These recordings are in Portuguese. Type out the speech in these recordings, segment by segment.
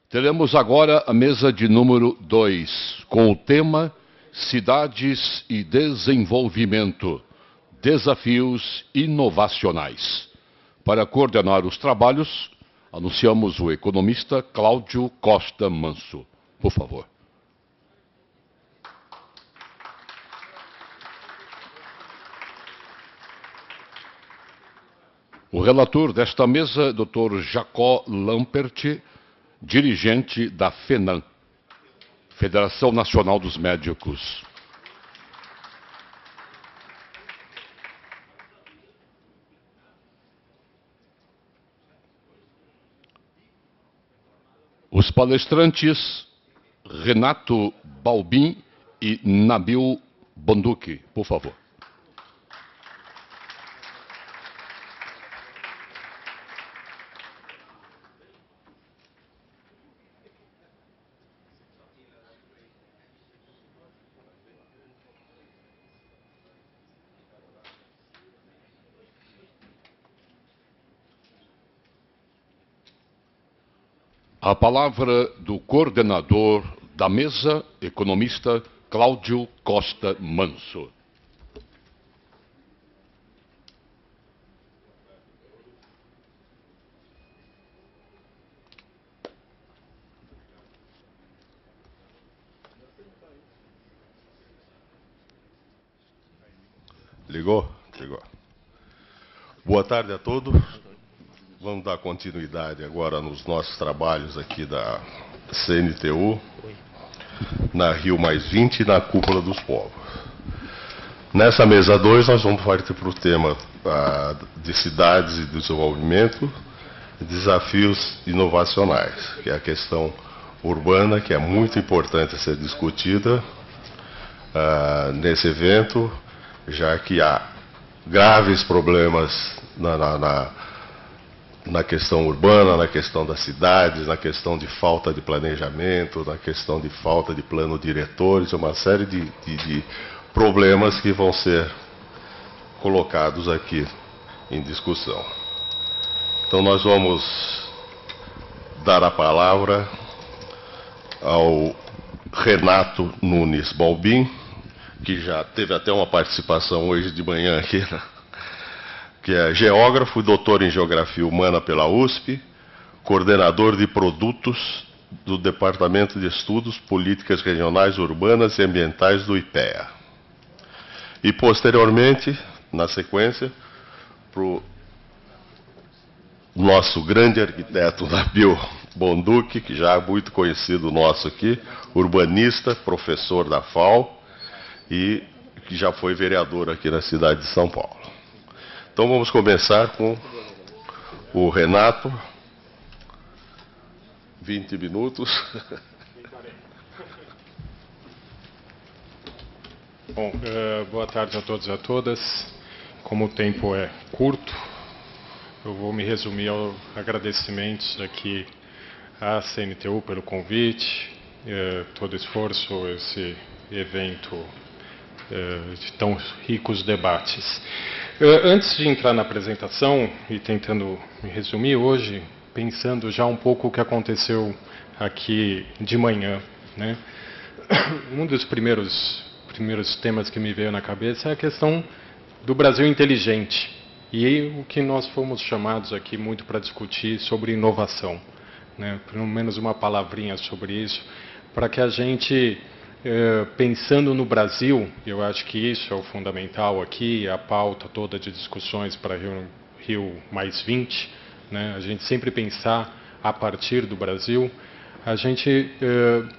Teremos agora a mesa de número 2, com o tema Cidades e Desenvolvimento, Desafios Inovacionais. Para coordenar os trabalhos, anunciamos o economista Cláudio Costa Manso. Por favor. O relator desta mesa, Dr. Jacó Lampert, dirigente da FENAM, Federação Nacional dos Médicos. Os palestrantes Renato Balbin e Nabil Bonduki, por favor. A palavra do coordenador da mesa, economista Cláudio Costa Manso. Ligou? Ligou. Boa tarde a todos. Vamos dar continuidade agora nos nossos trabalhos aqui da CNTU, na Rio +20 e na Cúpula dos Povos. Nessa mesa 2, nós vamos partir para o tema de cidades e desenvolvimento, desafios inovacionais, que é a questão urbana, que é muito importante ser discutida nesse evento, já que há graves problemas na questão urbana, na questão das cidades, na questão de falta de planejamento, na questão de falta de plano diretores, uma série de problemas que vão ser colocados aqui em discussão. Então nós vamos dar a palavra ao Renato Nunes Balbin, que já teve até uma participação hoje de manhã aqui, né? Que é geógrafo e doutor em Geografia Humana pela USP, coordenador de produtos do Departamento de Estudos, Políticas Regionais, Urbanas e Ambientais do IPEA. E, posteriormente, na sequência, para o nosso grande arquiteto Nabil Bonduki, que já é muito conhecido nosso aqui, urbanista, professor da FAO e que já foi vereador aqui na cidade de São Paulo. Então vamos começar com o Renato, 20 minutos. Bom, boa tarde a todos e a todas. Como o tempo é curto, eu vou me resumir aos agradecimentos aqui à CNTU pelo convite, todo o esforço, esse evento de tão ricos debates. Antes de entrar na apresentação e tentando me resumir hoje, pensando já um pouco o que aconteceu aqui de manhã, né? Um dos primeiros temas que me veio na cabeça é a questão do Brasil inteligente e o que nós fomos chamados aqui muito para discutir sobre inovação, né? Pelo menos uma palavrinha sobre isso, para que a gente pensando no Brasil, eu acho que isso é o fundamental aqui, a pauta toda de discussões para Rio +20, né? A gente sempre pensar a partir do Brasil, a gente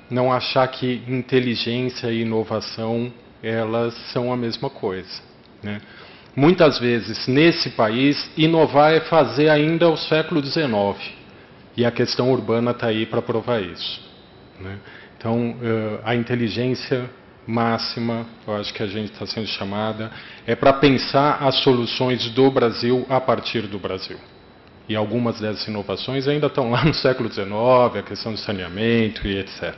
não achar que inteligência e inovação, elas são a mesma coisa, né? Muitas vezes, nesse país, inovar é fazer ainda o século XIX, e a questão urbana está aí para provar isso, né? Então, a inteligência máxima, eu acho que a gente está sendo chamada, é para pensar as soluções do Brasil a partir do Brasil. E algumas dessas inovações ainda estão lá no século XIX, a questão do saneamento e etc.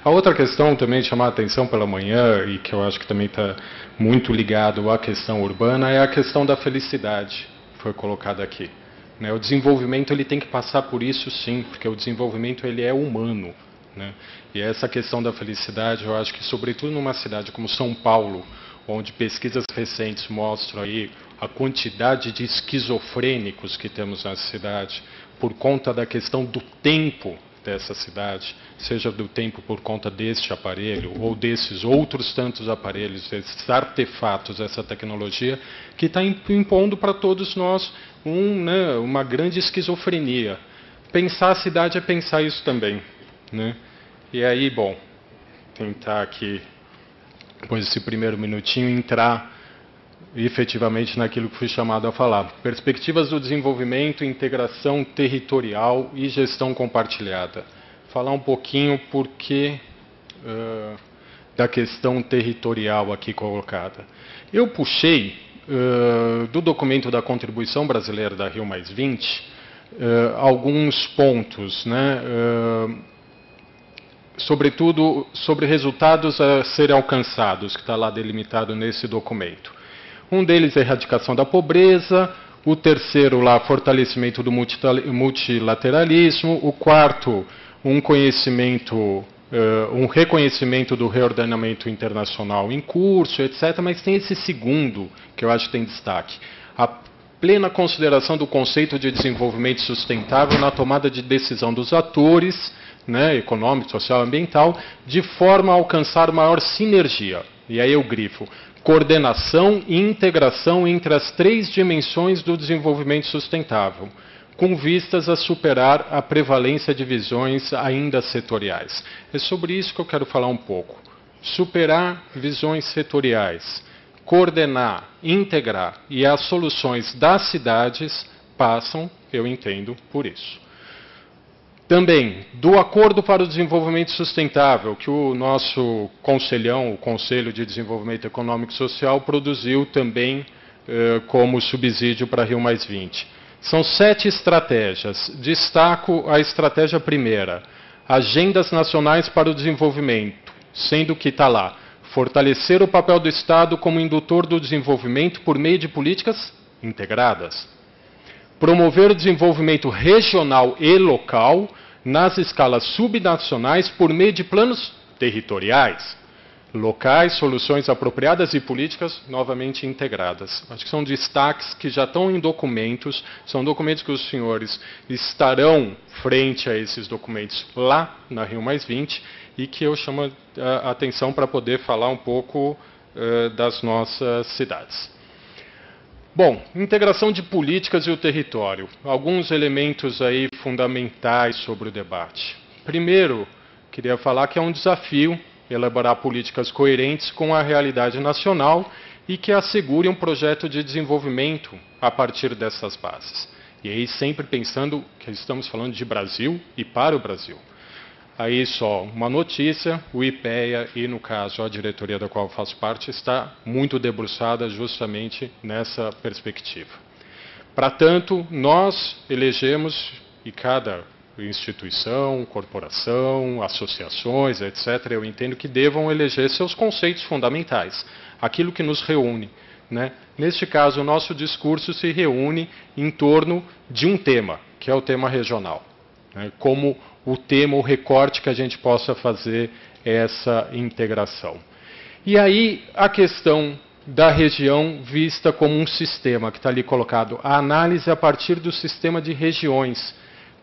A outra questão também de chamar a atenção pela manhã, e que eu acho que também está muito ligado à questão urbana, é a questão da felicidade, que foi colocada aqui, né? O desenvolvimento ele tem que passar por isso sim, porque o desenvolvimento ele é humano, né? E essa questão da felicidade, eu acho que sobretudo numa cidade como São Paulo, onde pesquisas recentes mostram aí a quantidade de esquizofrênicos que temos na cidade, por conta da questão do tempo dessa cidade, seja do tempo por conta deste aparelho ou desses outros tantos aparelhos, esses artefatos, essa tecnologia, que está impondo para todos nós uma grande esquizofrenia. Pensar a cidade é pensar isso também, né? E aí, bom, tentar aqui, depois desse primeiro minutinho, entrar efetivamente naquilo que fui chamado a falar. Perspectivas do desenvolvimento, integração territorial e gestão compartilhada. Falar um pouquinho da questão territorial aqui colocada. Eu puxei do documento da Contribuição Brasileira da Rio+20 alguns pontos, né, sobretudo sobre resultados a serem alcançados, que está lá delimitado nesse documento. Um deles é a erradicação da pobreza, o terceiro lá, fortalecimento do multilateralismo, o quarto, um reconhecimento do reordenamento internacional em curso, etc. Mas tem esse segundo, que eu acho que tem destaque, a plena consideração do conceito de desenvolvimento sustentável na tomada de decisão dos atores, né, econômico, social e ambiental, de forma a alcançar maior sinergia. E aí eu grifo, coordenação e integração entre as três dimensões do desenvolvimento sustentável, com vistas a superar a prevalência de visões ainda setoriais. É sobre isso que eu quero falar um pouco. Superar visões setoriais, coordenar, integrar, e as soluções das cidades passam, eu entendo, por isso. Também, do Acordo para o Desenvolvimento Sustentável, que o nosso conselhão, o Conselho de Desenvolvimento Econômico e Social, produziu também como subsídio para Rio+20. São 7 estratégias. Destaco a estratégia primeira, Agendas Nacionais para o Desenvolvimento, sendo que está lá, fortalecer o papel do Estado como indutor do desenvolvimento por meio de políticas integradas. Promover o desenvolvimento regional e local nas escalas subnacionais por meio de planos territoriais, locais, soluções apropriadas e políticas novamente integradas. Acho que são destaques que já estão em documentos, são documentos que os senhores estarão frente a esses documentos lá na Rio+20 e que eu chamo a atenção para poder falar um pouco das nossas cidades. Bom, integração de políticas e o território. Alguns elementos aí fundamentais sobre o debate. Primeiro, queria falar que é um desafio elaborar políticas coerentes com a realidade nacional e que assegurem um projeto de desenvolvimento a partir dessas bases. E aí sempre pensando que estamos falando de Brasil e para o Brasil. Aí só uma notícia, o IPEA e, no caso, a diretoria da qual eu faço parte, está muito debruçada justamente nessa perspectiva. Para tanto, nós elegemos, e cada instituição, corporação, associações, etc., eu entendo que devam eleger seus conceitos fundamentais, aquilo que nos reúne, né? Neste caso, o nosso discurso se reúne em torno de um tema, que é o tema regional, né? Como o tema, o recorte que a gente possa fazer essa integração. E aí a questão da região vista como um sistema, que está ali colocado, a análise a partir do sistema de regiões,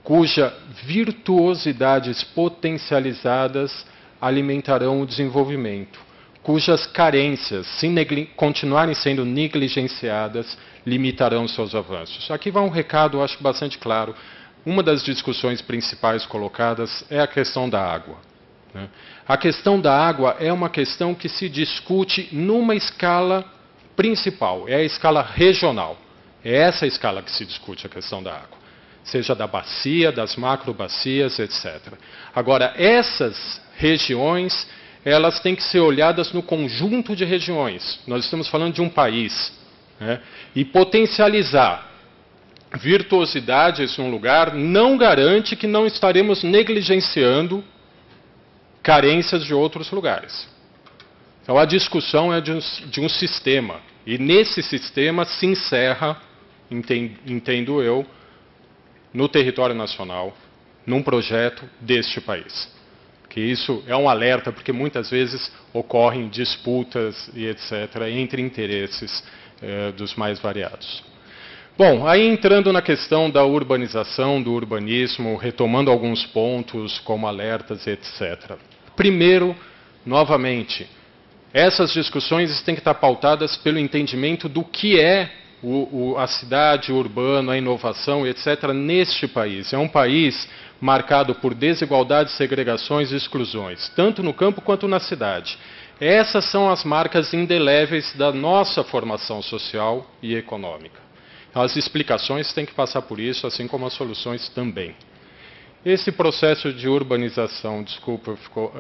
cuja virtuosidades potencializadas alimentarão o desenvolvimento, cujas carências, se continuarem sendo negligenciadas, limitarão seus avanços. Aqui vai um recado, eu acho bastante claro. Uma das discussões principais colocadas é a questão da água, né? A questão da água é uma questão que se discute numa escala principal, é a escala regional. É essa a escala que se discute a questão da água, seja da bacia, das macrobacias, etc. Agora, essas regiões, elas têm que ser olhadas no conjunto de regiões. Nós estamos falando de um país, né? E potencializar virtuosidades num lugar não garante que não estaremos negligenciando carências de outros lugares. Então a discussão é de um sistema, e nesse sistema se encerra, entendo eu, no território nacional, num projeto deste país. Que isso é um alerta, porque muitas vezes ocorrem disputas e etc. entre interesses dos mais variados. Bom, aí entrando na questão da urbanização, do urbanismo, retomando alguns pontos como alertas, etc. Primeiro, novamente, essas discussões têm que estar pautadas pelo entendimento do que é a cidade, o urbano, a inovação, etc., neste país. É um país marcado por desigualdades, segregações e exclusões, tanto no campo quanto na cidade. Essas são as marcas indeléveis da nossa formação social e econômica. As explicações têm que passar por isso, assim como as soluções também. Esse processo de urbanização, desculpa, ficou...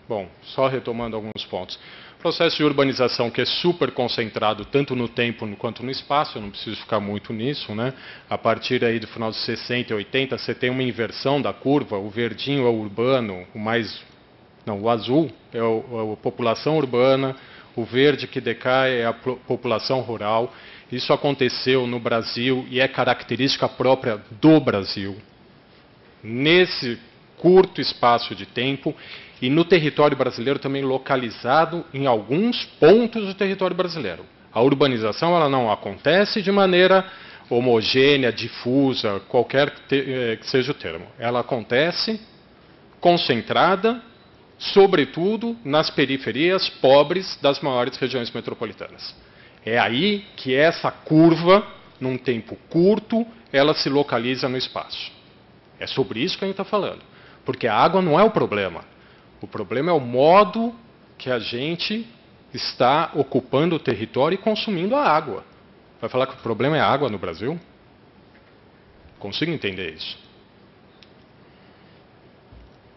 bom, só retomando alguns pontos. Processo de urbanização que é super concentrado tanto no tempo quanto no espaço, eu não preciso ficar muito nisso, né? A partir aí do final dos 60 e 80, você tem uma inversão da curva, o verdinho é o urbano, o azul é a população urbana, o verde que decai é a população rural. Isso aconteceu no Brasil e é característica própria do Brasil. Nesse curto espaço de tempo, e no território brasileiro também localizado em alguns pontos do território brasileiro. A urbanização ela não acontece de maneira homogênea, difusa, qualquer que seja o termo. Ela acontece concentrada, sobretudo nas periferias pobres das maiores regiões metropolitanas. É aí que essa curva, num tempo curto, ela se localiza no espaço. É sobre isso que a gente está falando. Porque a água não é o problema. O problema é o modo que a gente está ocupando o território e consumindo a água. Vai falar que o problema é a água no Brasil? Consigo entender isso.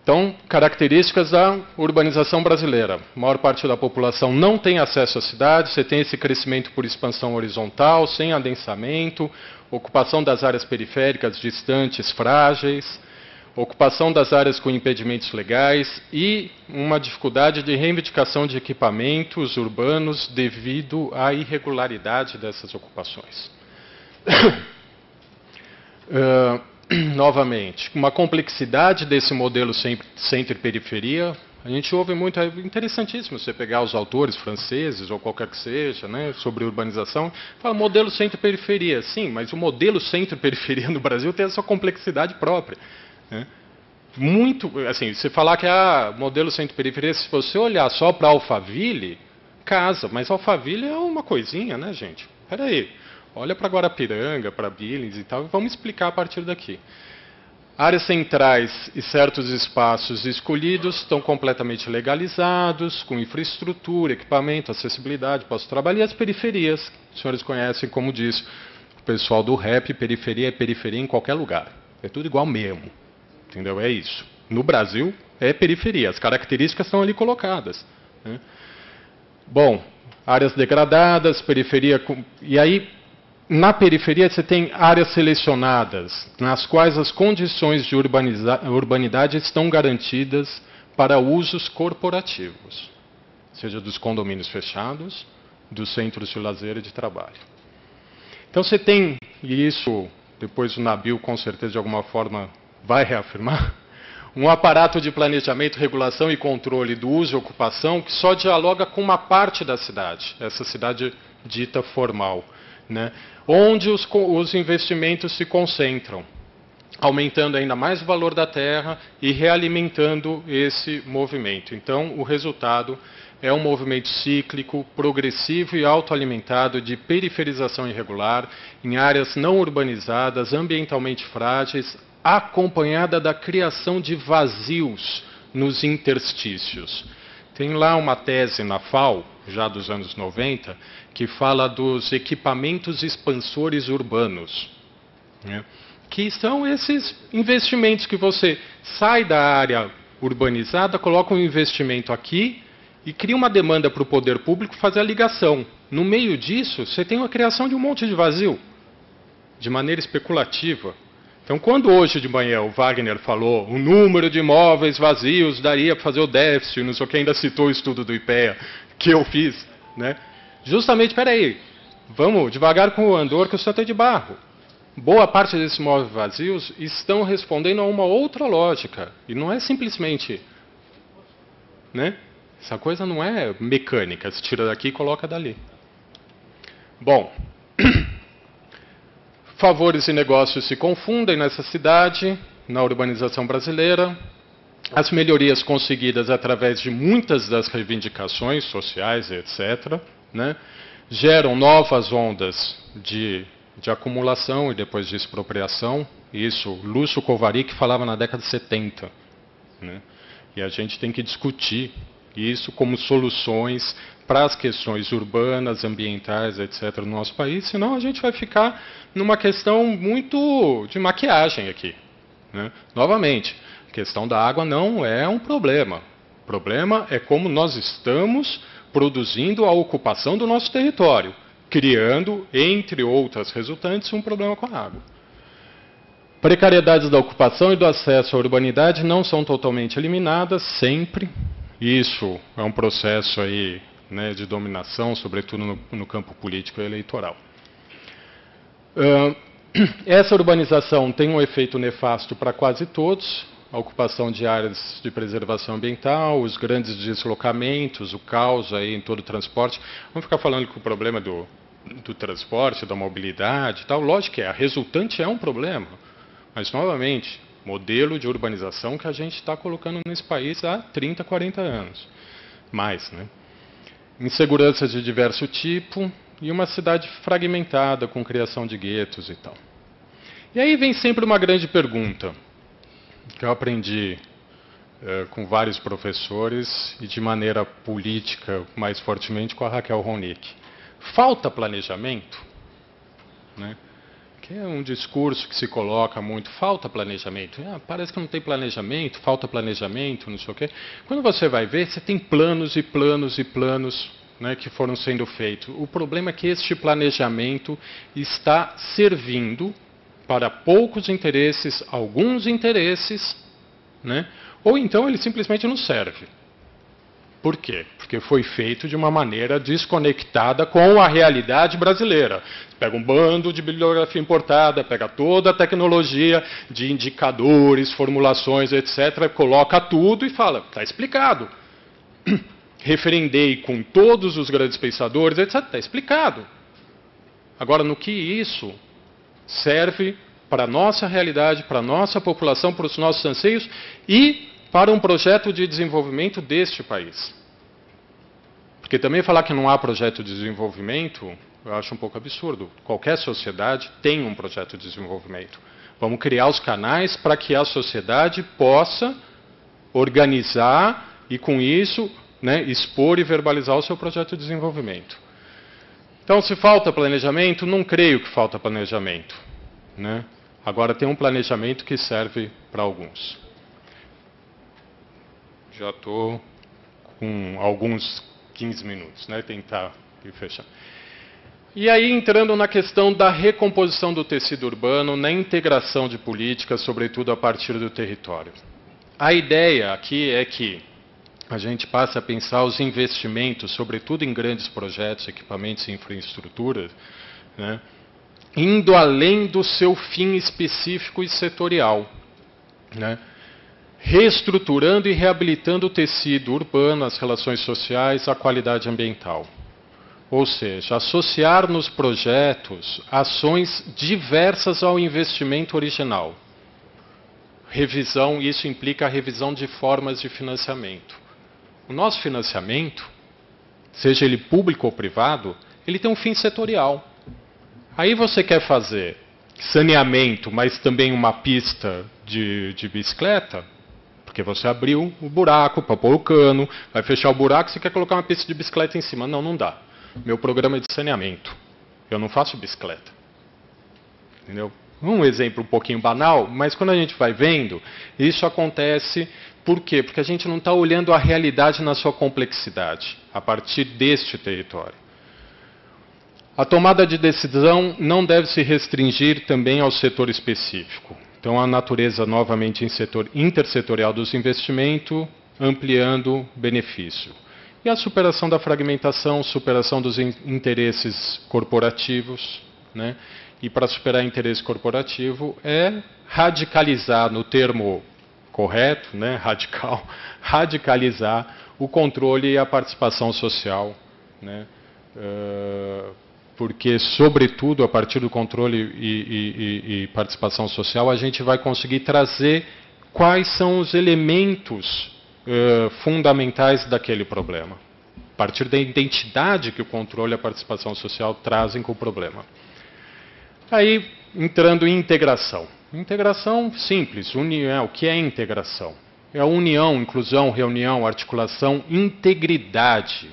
Então, características da urbanização brasileira. A maior parte da população não tem acesso à cidade, você tem esse crescimento por expansão horizontal, sem adensamento, ocupação das áreas periféricas distantes, frágeis, ocupação das áreas com impedimentos legais e uma dificuldade de reivindicação de equipamentos urbanos devido à irregularidade dessas ocupações. Novamente, uma complexidade desse modelo centro e periferia. A gente ouve muito, é interessantíssimo você pegar os autores franceses ou qualquer que seja, né, sobre urbanização, fala modelo centro e periferia. Sim, mas o modelo centro e periferia no Brasil tem a sua complexidade própria. Muito, assim, você falar que modelo centro-periferia, se você olhar só para Alphaville, casa, mas Alphaville é uma coisinha, né, gente? Espera aí, olha para Guarapiranga, para Billings e tal, e vamos explicar a partir daqui. Áreas centrais e certos espaços escolhidos estão completamente legalizados, com infraestrutura, equipamento, acessibilidade, posto de trabalho, e as periferias, os senhores conhecem, como diz o pessoal do rap, periferia é periferia em qualquer lugar, é tudo igual mesmo. Entendeu? É isso. No Brasil, é periferia. As características estão ali colocadas. Né? Bom, áreas degradadas, periferia... E aí, na periferia, você tem áreas selecionadas, nas quais as condições de urbanidade estão garantidas para usos corporativos. Seja dos condomínios fechados, dos centros de lazer e de trabalho. Então, você tem, e isso, depois o Nabil, com certeza, de alguma forma... vai reafirmar, um aparato de planejamento, regulação e controle do uso e ocupação que só dialoga com uma parte da cidade, essa cidade dita formal, né, onde os investimentos se concentram, aumentando ainda mais o valor da terra e realimentando esse movimento. Então, o resultado é um movimento cíclico, progressivo e autoalimentado de periferização irregular em áreas não urbanizadas, ambientalmente frágeis, acompanhada da criação de vazios nos interstícios. Tem lá uma tese na FAO, já dos anos 90, que fala dos equipamentos expansores urbanos, né, que são esses investimentos que você sai da área urbanizada, coloca um investimento aqui e cria uma demanda para o poder público fazer a ligação. No meio disso, você tem a criação de um monte de vazio, de maneira especulativa. Então, quando hoje de manhã o Wagner falou o número de imóveis vazios daria para fazer o déficit, não sei o que, ainda citou o estudo do IPEA, que eu fiz, né? Justamente, espera aí, vamos devagar com o andor que o santo é de barro. boa parte desses imóveis vazios estão respondendo a uma outra lógica. E não é simplesmente... né? Essa coisa não é mecânica, se tira daqui e coloca dali. Bom, favores e negócios se confundem nessa cidade, na urbanização brasileira. As melhorias conseguidas através de muitas das reivindicações sociais, etc., né, geram novas ondas de acumulação e depois de expropriação. Isso, Lúcio Kovarik falava na década de 70. Né, e a gente tem que discutir isso como soluções para as questões urbanas, ambientais, etc., no nosso país, senão a gente vai ficar numa questão muito de maquiagem aqui. Né? Novamente, a questão da água não é um problema. O problema é como nós estamos produzindo a ocupação do nosso território, criando, entre outras resultantes, um problema com a água. Precariedades da ocupação e do acesso à urbanidade não são totalmente eliminadas, sempre. Isso é um processo aí, né, de dominação, sobretudo no campo político e eleitoral. Essa urbanização tem um efeito nefasto para quase todos. A ocupação de áreas de preservação ambiental, os grandes deslocamentos, o caos aí em todo o transporte. Vamos ficar falando que o problema do transporte, da mobilidade e tal. Lógico que a resultante é um problema. Mas, novamente, modelo de urbanização que a gente está colocando nesse país há 30, 40 anos. Mais, né? Inseguranças de diverso tipo e uma cidade fragmentada com criação de guetos e tal. E aí vem sempre uma grande pergunta, que eu aprendi com vários professores e de maneira política mais fortemente com a Raquel Ronick. Falta planejamento? Né? Que é um discurso que se coloca muito, falta planejamento. Parece que não tem planejamento, falta planejamento, não sei o quê. Quando você vai ver, você tem planos e planos e planos, né, que foram sendo feitos. O problema é que este planejamento está servindo para poucos interesses, alguns interesses, né, ou então ele simplesmente não serve. Por quê? Porque foi feito de uma maneira desconectada com a realidade brasileira. Você pega um bando de bibliografia importada, pega toda a tecnologia de indicadores, formulações, etc., coloca tudo e fala, está explicado. Referendei com todos os grandes pensadores, etc., está explicado. Agora, no que isso serve para a nossa realidade, para a nossa população, para os nossos anseios e para um projeto de desenvolvimento deste país. Porque também falar que não há projeto de desenvolvimento, eu acho um pouco absurdo. Qualquer sociedade tem um projeto de desenvolvimento. Vamos criar os canais para que a sociedade possa organizar e, com isso, né, expor e verbalizar o seu projeto de desenvolvimento. Então, se falta planejamento, não creio que falta planejamento. Né? Agora, tem um planejamento que serve para alguns. Já estou com alguns 15 minutos, né? Tentar ir fechando. E aí, entrando na questão da recomposição do tecido urbano, na integração de políticas, sobretudo a partir do território. A ideia aqui é que a gente passe a pensar os investimentos, sobretudo em grandes projetos, equipamentos e infraestruturas, né, indo além do seu fim específico e setorial, né? Reestruturando e reabilitando o tecido urbano, as relações sociais, a qualidade ambiental. Ou seja, associar nos projetos ações diversas ao investimento original. Revisão, isso implica a revisão de formas de financiamento. O nosso financiamento, seja ele público ou privado, ele tem um fim setorial. Aí você quer fazer saneamento, mas também uma pista de bicicleta, porque você abriu o buraco para pôr o cano, vai fechar o buraco, você quer colocar uma pista de bicicleta em cima. Não, não dá. Meu programa é de saneamento. Eu não faço bicicleta. Entendeu? Um exemplo um pouquinho banal, mas quando a gente vai vendo, isso acontece por quê? Porque a gente não está olhando a realidade na sua complexidade, a partir deste território. A tomada de decisão não deve se restringir também ao setor específico. Então, a natureza, novamente, intersetorial dos investimentos, ampliando benefício. E a superação da fragmentação, superação dos interesses corporativos, né? e para superar interesse corporativo é radicalizar, no termo correto, né, radical, radicalizar o controle e a participação social, né, porque, sobretudo, a partir do controle e participação social, a gente vai conseguir trazer quais são os elementos fundamentais daquele problema, a partir da identidade que o controle e a participação social trazem com o problema. Aí, entrando em integração. Integração simples, união. O que é integração? É a união, inclusão, reunião, articulação, integridade.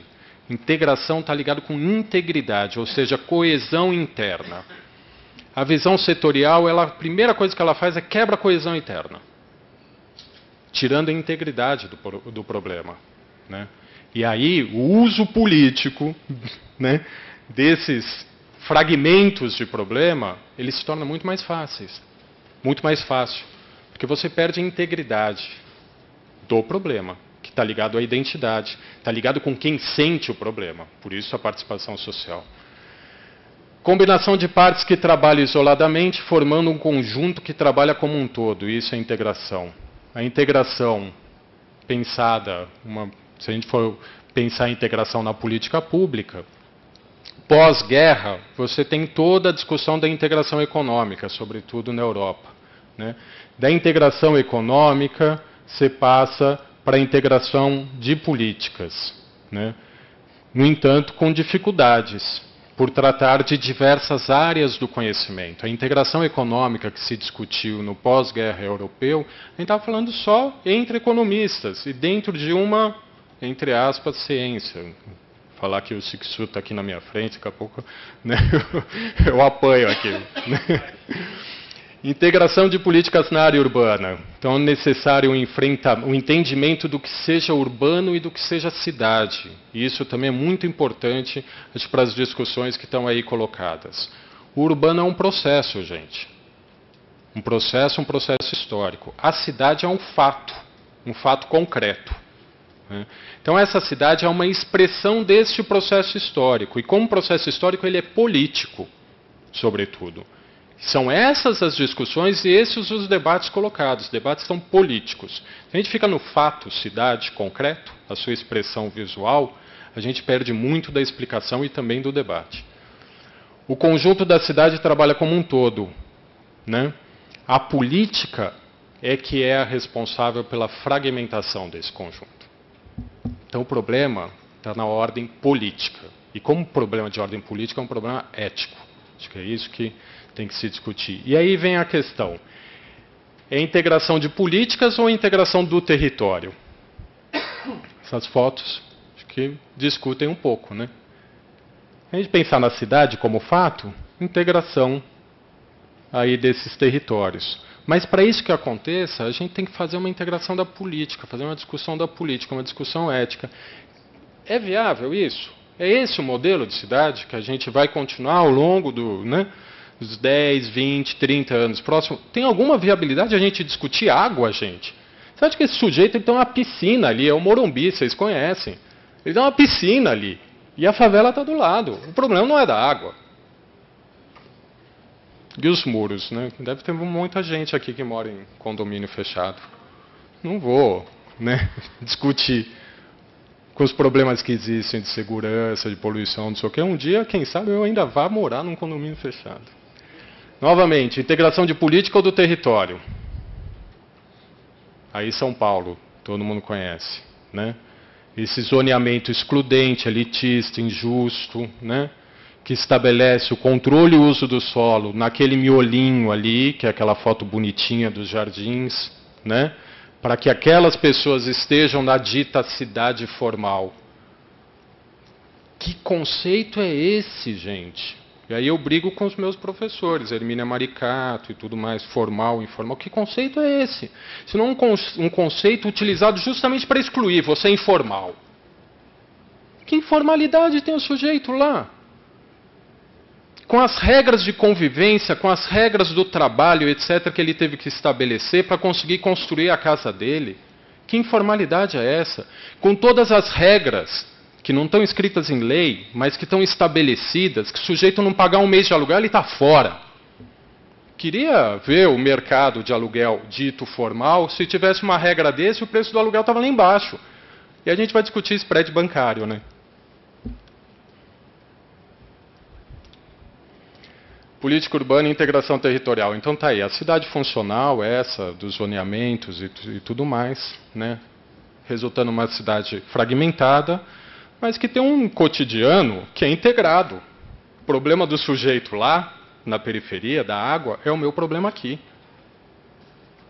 Integração está ligado com integridade, ou seja, coesão interna. A visão setorial, a primeira coisa que ela faz é quebra a coesão interna, tirando a integridade do problema, né? E aí, o uso político, né, desses fragmentos de problema, ele se torna muito mais fáceis. Muito mais fácil. Porque você perde a integridade do problema, que está ligado à identidade, está ligado com quem sente o problema. Por isso a participação social. Combinação de partes que trabalham isoladamente, formando um conjunto que trabalha como um todo. Isso é integração. A integração pensada, se a gente for pensar a integração na política pública, pós-guerra, você tem toda a discussão da integração econômica, sobretudo na Europa, né? Da integração econômica, você passa para a integração de políticas, né? No entanto, com dificuldades, por tratar de diversas áreas do conhecimento. A integração econômica que se discutiu no pós-guerra europeu, a gente estava falando só entre economistas, e dentro de uma, entre aspas, ciência. Falar que o Sixu está aqui na minha frente, daqui a pouco, né, eu apanho aqui. Né? Integração de políticas na área urbana. Então é necessário um entendimento do que seja urbano e do que seja cidade. E isso também é muito importante para as discussões que estão aí colocadas. O urbano é um processo, gente. Um processo histórico. A cidade é um fato concreto. Então essa cidade é uma expressão deste processo histórico, e como processo histórico ele é político, sobretudo. São essas as discussões e esses os debates colocados, os debates são políticos. Se a gente fica no fato, cidade, concreto, a sua expressão visual, a gente perde muito da explicação e também do debate. O conjunto da cidade trabalha como um todo, né? A política é que é a responsável pela fragmentação desse conjunto. Então o problema está na ordem política. E como problema de ordem política é um problema ético. Acho que é isso que tem que se discutir. E aí vem a questão. É integração de políticas ou integração do território? Essas fotos acho que discutem um pouco, né? A gente pensar na cidade como fato, integração aí desses territórios. Mas para isso que aconteça, a gente tem que fazer uma integração da política, fazer uma discussão da política, uma discussão ética. É viável isso? É esse o modelo de cidade que a gente vai continuar ao longo dos 10, 20, 30 anos próximos? Tem alguma viabilidade a gente discutir água, gente? Você acha que esse sujeito ele tem uma piscina ali, é o Morumbi, vocês conhecem. Ele tem uma piscina ali, e a favela está do lado. O problema não é da água. E os muros, né? Deve ter muita gente aqui que mora em condomínio fechado. Não vou, né, discutir com os problemas que existem de segurança, de poluição, não sei o quê. Um dia, quem sabe, eu ainda vá morar num condomínio fechado. Novamente, integração de política ou do território. Aí São Paulo, todo mundo conhece, né? Esse zoneamento excludente, elitista, injusto, né? Que estabelece o controle e o uso do solo naquele miolinho ali, que é aquela foto bonitinha dos jardins, né? Para que aquelas pessoas estejam na dita cidade formal. Que conceito é esse, gente? E aí eu brigo com os meus professores, Hermínia Maricato e tudo mais, formal, informal. Que conceito é esse? Se não um conceito utilizado justamente para excluir, você é informal. Que informalidade tem o sujeito lá? Com as regras de convivência, com as regras do trabalho, etc., que ele teve que estabelecer para conseguir construir a casa dele. Que informalidade é essa? Com todas as regras que não estão escritas em lei, mas que estão estabelecidas, que o sujeito não pagar um mês de aluguel, ele está fora. queria ver o mercado de aluguel dito formal, se tivesse uma regra desse, o preço do aluguel estava lá embaixo. E a gente vai discutir spread bancário, né? Política urbana e integração territorial. Então tá aí, a cidade funcional, essa dos zoneamentos e tudo mais, né? Resultando numa cidade fragmentada, mas que tem um cotidiano que é integrado. O problema do sujeito lá, na periferia, da água, é o meu problema aqui.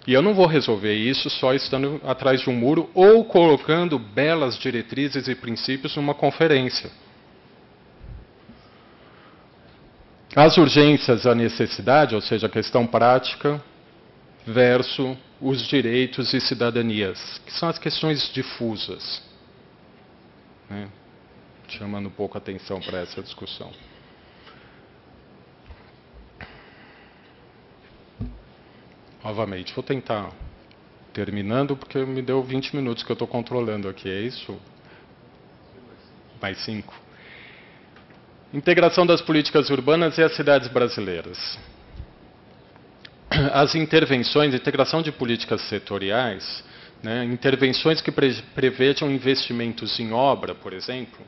E eu não vou resolver isso só estando atrás de um muro ou colocando belas diretrizes e princípios numa conferência. As urgências, a necessidade, ou seja, a questão prática, versus os direitos e cidadanias, que são as questões difusas, né? Chamando um pouco a atenção para essa discussão. Novamente, vou tentar terminando, porque me deu 20 minutos que eu estou controlando aqui, é isso? Mais 5. Integração das políticas urbanas e as cidades brasileiras. As intervenções, integração de políticas setoriais, né, intervenções que prevejam investimentos em obra, por exemplo,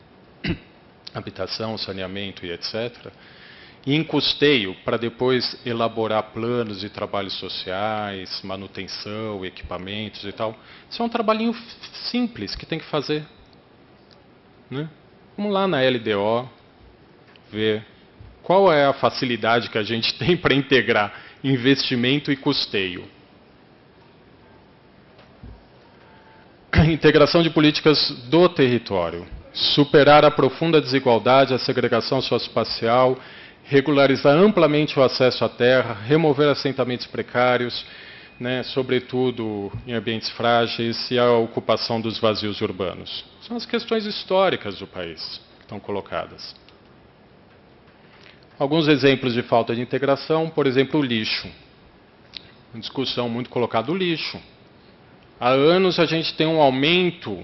habitação, saneamento e etc., e em custeio, para depois elaborar planos de trabalhos sociais, manutenção, equipamentos e tal. Isso é um trabalhinho simples que tem que fazer, né? Vamos lá na LDO, ver qual é a facilidade que a gente tem para integrar investimento e custeio. Integração de políticas do território. Superar a profunda desigualdade, a segregação socioespacial, regularizar amplamente o acesso à terra, remover assentamentos precários, né, sobretudo em ambientes frágeis, e a ocupação dos vazios urbanos. São as questões históricas do país que estão colocadas. Alguns exemplos de falta de integração, por exemplo, o lixo. Uma discussão muito colocada, o lixo. Há anos a gente tem um aumento,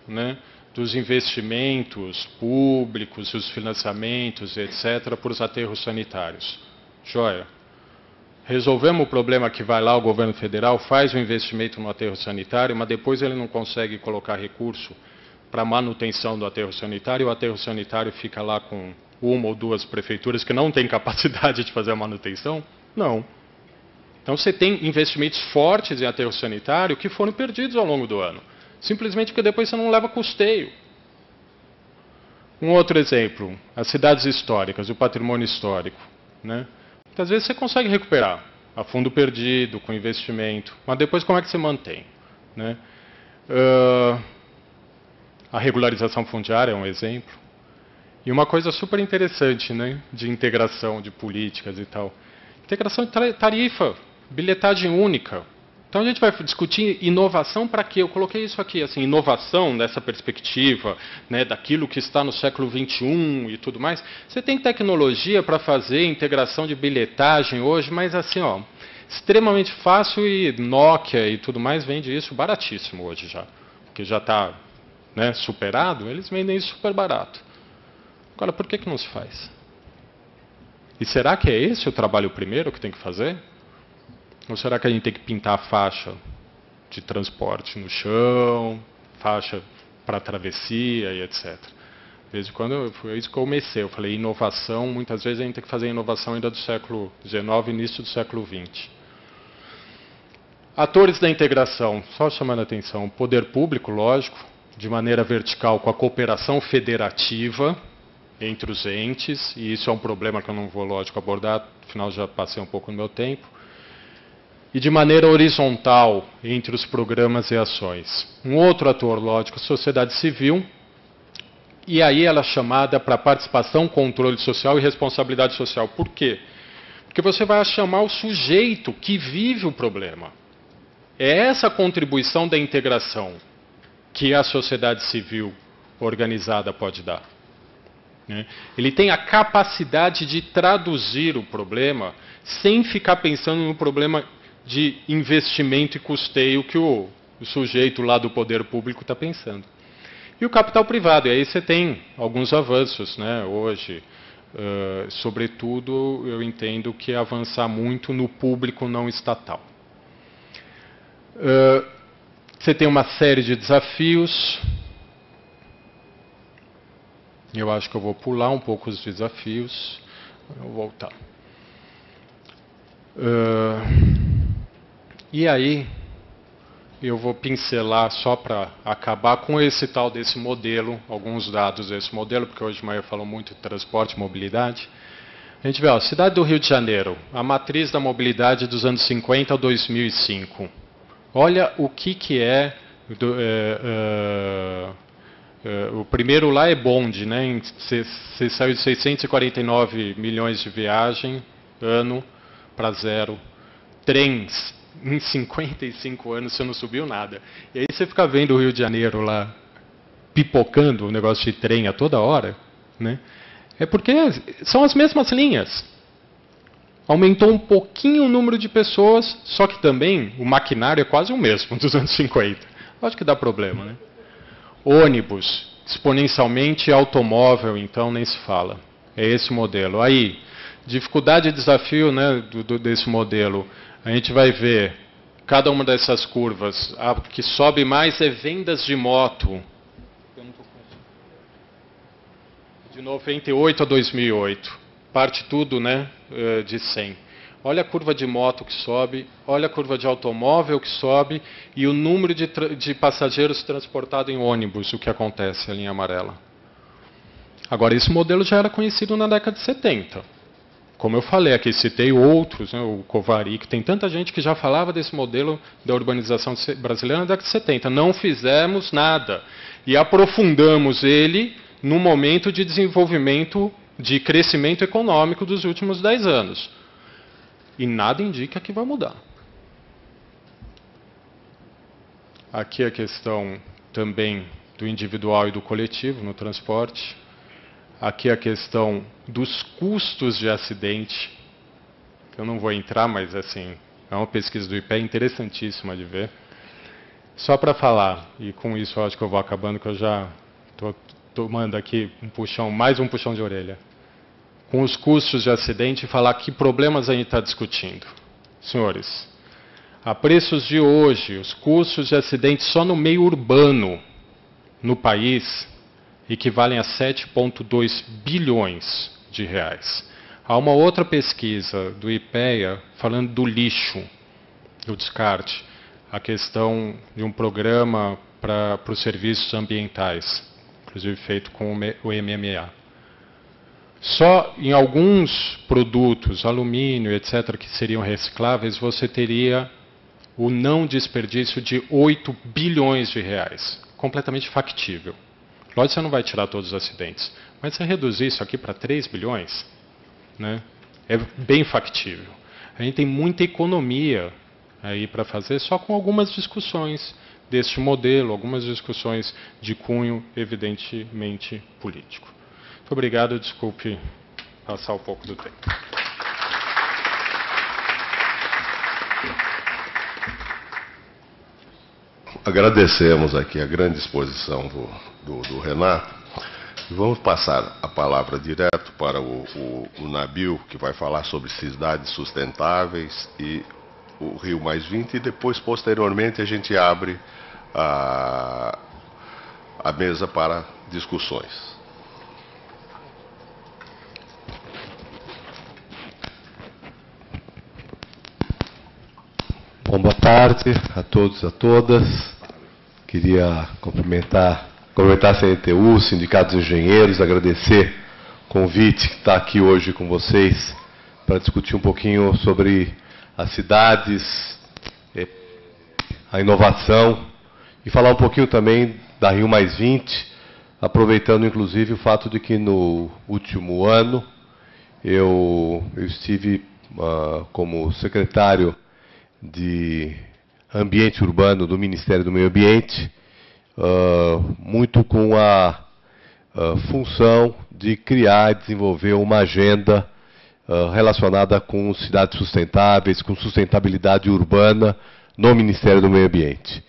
né, dos investimentos públicos, os financiamentos, etc., para os aterros sanitários. Joia. Resolvemos o problema que vai lá o governo federal, faz o investimento no aterro sanitário, mas depois ele não consegue colocar recurso para a manutenção do aterro sanitário, e o aterro sanitário fica lá com uma ou duas prefeituras que não têm capacidade de fazer a manutenção? Não. Então você tem investimentos fortes em aterro sanitário que foram perdidos ao longo do ano. Simplesmente porque depois você não leva custeio. Um outro exemplo, as cidades históricas, o patrimônio histórico, né? Muitas vezes você consegue recuperar a fundo perdido, com investimento, mas depois como é que você mantém, né? A regularização fundiária é um exemplo. E uma coisa super interessante, né, de integração de políticas e tal. Integração de tarifa, bilhetagem única. Então a gente vai discutir inovação para quê? Eu coloquei isso aqui, assim, inovação nessa perspectiva, né, daquilo que está no século XXI e tudo mais. Você tem tecnologia para fazer integração de bilhetagem hoje, mas assim, ó, extremamente fácil, e Nokia e tudo mais vende isso baratíssimo hoje já. Porque já está, né, superado, eles vendem isso super barato. Agora, por que não se faz? E será que é esse o trabalho primeiro que tem que fazer? Ou será que a gente tem que pintar a faixa de transporte no chão, faixa para travessia e etc? De vez em quando, foi isso que eu comecei. Eu falei, inovação, muitas vezes a gente tem que fazer inovação ainda do século XIX, início do século XX. Atores da integração, só chamando a atenção, o poder público, lógico, de maneira vertical com a cooperação federativa entre os entes, e isso é um problema que eu não vou, lógico, abordar, afinal já passei um pouco no meu tempo. E de maneira horizontal entre os programas e ações. Um outro ator, lógico, sociedade civil, e aí ela é chamada para participação, controle social e responsabilidade social. Por quê? Porque você vai chamar o sujeito que vive o problema. É essa contribuição da integração que a sociedade civil organizada pode dar. Ele tem a capacidade de traduzir o problema sem ficar pensando no problema de investimento e custeio que o sujeito lá do poder público está pensando. E o capital privado, e aí você tem alguns avanços, né, hoje, Sobretudo, eu entendo que é avançar muito no público não estatal. Você tem uma série de desafios. Eu acho que eu vou pular um pouco os desafios. Vou voltar. E aí, eu vou pincelar só para acabar com esse tal desse modelo, alguns dados desse modelo, porque hoje de manhã falou muito de transporte e mobilidade. A gente vê, ó, cidade do Rio de Janeiro, a matriz da mobilidade dos anos 50 a 2005. Olha o que é... o primeiro lá é bonde, né? Você saiu de 649 milhões de viagem, ano, para zero. Trens, em 55 anos você não subiu nada. E aí você fica vendo o Rio de Janeiro lá, pipocando o negócio de trem a toda hora, né? É porque são as mesmas linhas. Aumentou um pouquinho o número de pessoas, só que também o maquinário é quase o mesmo dos anos 50. Acho que dá problema, né? Ônibus, exponencialmente, automóvel, então nem se fala. É esse modelo. Aí, dificuldade e desafio, né, desse modelo. A gente vai ver cada uma dessas curvas. A que sobe mais é vendas de moto. De 98 a 2008. Parte tudo, né, de 100. Olha a curva de moto que sobe, olha a curva de automóvel que sobe e o número de passageiros transportados em ônibus, o que acontece ali em amarela. Agora, esse modelo já era conhecido na década de 70. Como eu falei aqui, citei outros, né, o Covari, que tem tanta gente que já falava desse modelo da urbanização brasileira na década de 70. Não fizemos nada. E aprofundamos ele no momento de desenvolvimento, de crescimento econômico dos últimos 10 anos. E nada indica que vai mudar. Aqui a questão também do individual e do coletivo no transporte. Aqui a questão dos custos de acidente. Eu não vou entrar, mas assim, é uma pesquisa do IPE interessantíssima de ver. Só para falar, e com isso eu acho que eu vou acabando, que eu já estou tomando aqui mais um puxão de orelha. Com os custos de acidente e falar que problemas a gente está discutindo. Senhores, a preços de hoje, os custos de acidente só no meio urbano no país equivalem a 7,2 bilhões de reais. Há uma outra pesquisa do IPEA falando do lixo, do descarte, a questão de um programa para os serviços ambientais, inclusive feito com o MMA. Só em alguns produtos, alumínio, etc., que seriam recicláveis, você teria o não desperdício de 8 bilhões de reais. Completamente factível. Lógico que você não vai tirar todos os acidentes, mas se reduzir isso aqui para 3 bilhões, né, é bem factível. A gente tem muita economia aí para fazer, só com algumas discussões deste modelo, algumas discussões de cunho evidentemente político. Muito obrigado, desculpe passar um pouco do tempo. Agradecemos aqui a grande exposição do Renato. Vamos passar a palavra direto para o Nabil, que vai falar sobre cidades sustentáveis e o Rio +20, e depois, posteriormente, a gente abre a mesa para discussões. Bom, boa tarde a todos e a todas. Queria cumprimentar a CNTU, Sindicato dos Engenheiros, agradecer o convite que está aqui hoje com vocês para discutir um pouquinho sobre as cidades, a inovação e falar um pouquinho também da Rio +20, aproveitando inclusive o fato de que no último ano eu estive como secretário de Ambiente Urbano do Ministério do Meio Ambiente, muito com a função de criar e desenvolver uma agenda relacionada com cidades sustentáveis, com sustentabilidade urbana no Ministério do Meio Ambiente.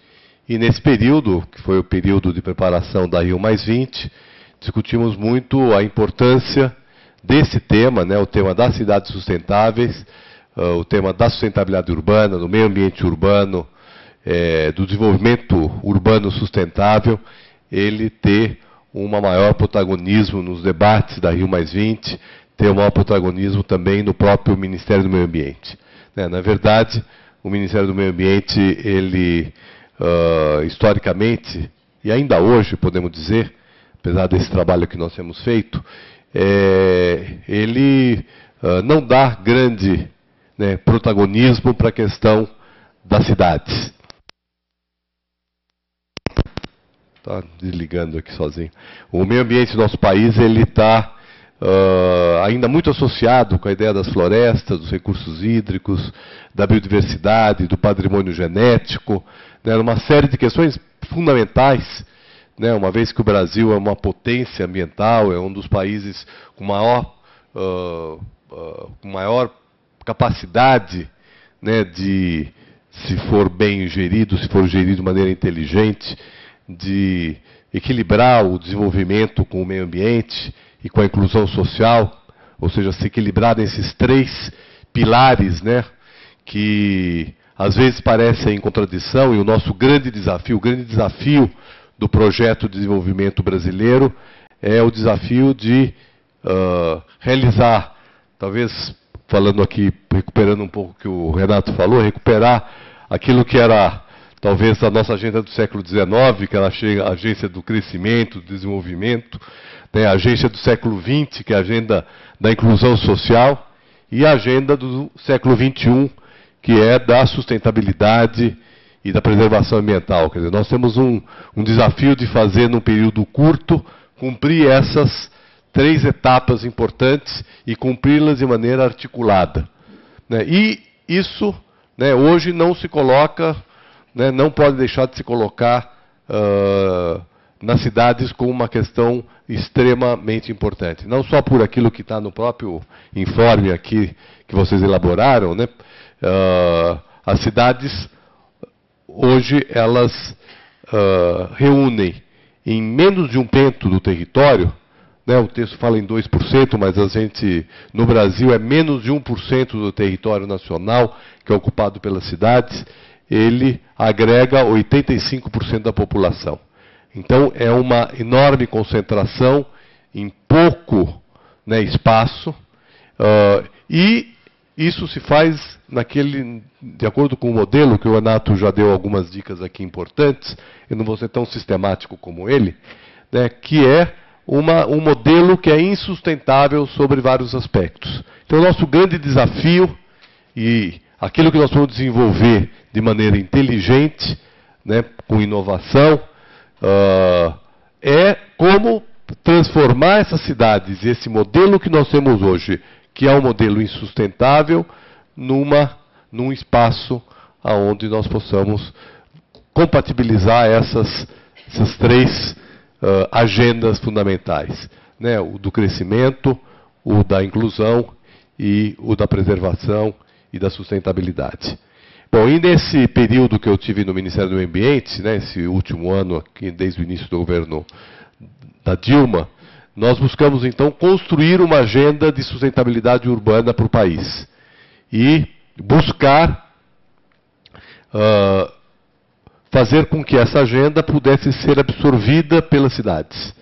E nesse período, que foi o período de preparação da Rio +20, discutimos muito a importância desse tema, né, o tema das cidades sustentáveis, o tema da sustentabilidade urbana, do meio ambiente urbano, do desenvolvimento urbano sustentável, ele ter um maior protagonismo nos debates da Rio+20, ter um maior protagonismo também no próprio Ministério do Meio Ambiente. Na verdade, o Ministério do Meio Ambiente, ele, historicamente, e ainda hoje, podemos dizer, apesar desse trabalho que nós temos feito, ele não dá grande, né, protagonismo para a questão das cidades. Está desligando aqui sozinho. O meio ambiente do nosso país, ele está ainda muito associado com a ideia das florestas, dos recursos hídricos, da biodiversidade, do patrimônio genético, né, uma série de questões fundamentais, né, uma vez que o Brasil é uma potência ambiental, é um dos países com maior capacidade, né, de, se for bem gerido, se for gerido de maneira inteligente, de equilibrar o desenvolvimento com o meio ambiente e com a inclusão social, ou seja, se equilibrar nesses três pilares, né, que às vezes parecem em contradição, e o nosso grande desafio do projeto de desenvolvimento brasileiro é o desafio de realizar, talvez falando aqui, recuperando um pouco o que o Renato falou, recuperar aquilo que era talvez a nossa agenda do século XIX, que era a agência do crescimento, do desenvolvimento, né, a agência do século XX, que é a agenda da inclusão social, e a agenda do século XXI, que é da sustentabilidade e da preservação ambiental. Quer dizer, nós temos um desafio de fazer, num período curto, cumprir essas três etapas importantes e cumpri-las de maneira articulada. Né? E isso, né, hoje não se coloca, né, não pode deixar de se colocar nas cidades como uma questão extremamente importante. Não só por aquilo que está no próprio informe aqui que vocês elaboraram, né? As cidades, hoje, elas reúnem em menos de 1% do território, né, o texto fala em 2%, mas a gente, no Brasil, é menos de 1% do território nacional que é ocupado pelas cidades, ele agrega 85% da população. Então, é uma enorme concentração em pouco, né, espaço, e isso se faz de acordo com o modelo, que o Renato já deu algumas dicas aqui importantes, eu não vou ser tão sistemático como ele, né, que é um modelo que é insustentável sobre vários aspectos. Então, o nosso grande desafio, e aquilo que nós vamos desenvolver de maneira inteligente, né, com inovação, é como transformar essas cidades, esse modelo que nós temos hoje, que é um modelo insustentável, num espaço onde nós possamos compatibilizar essas três agendas fundamentais, né? O do crescimento, o da inclusão e o da preservação e da sustentabilidade. Bom, e nesse período que eu tive no Ministério do Meio Ambiente, né, esse último ano aqui, desde o início do governo da Dilma, nós buscamos então construir uma agenda de sustentabilidade urbana para o país e buscar fazer com que essa agenda pudesse ser absorvida pelas cidades,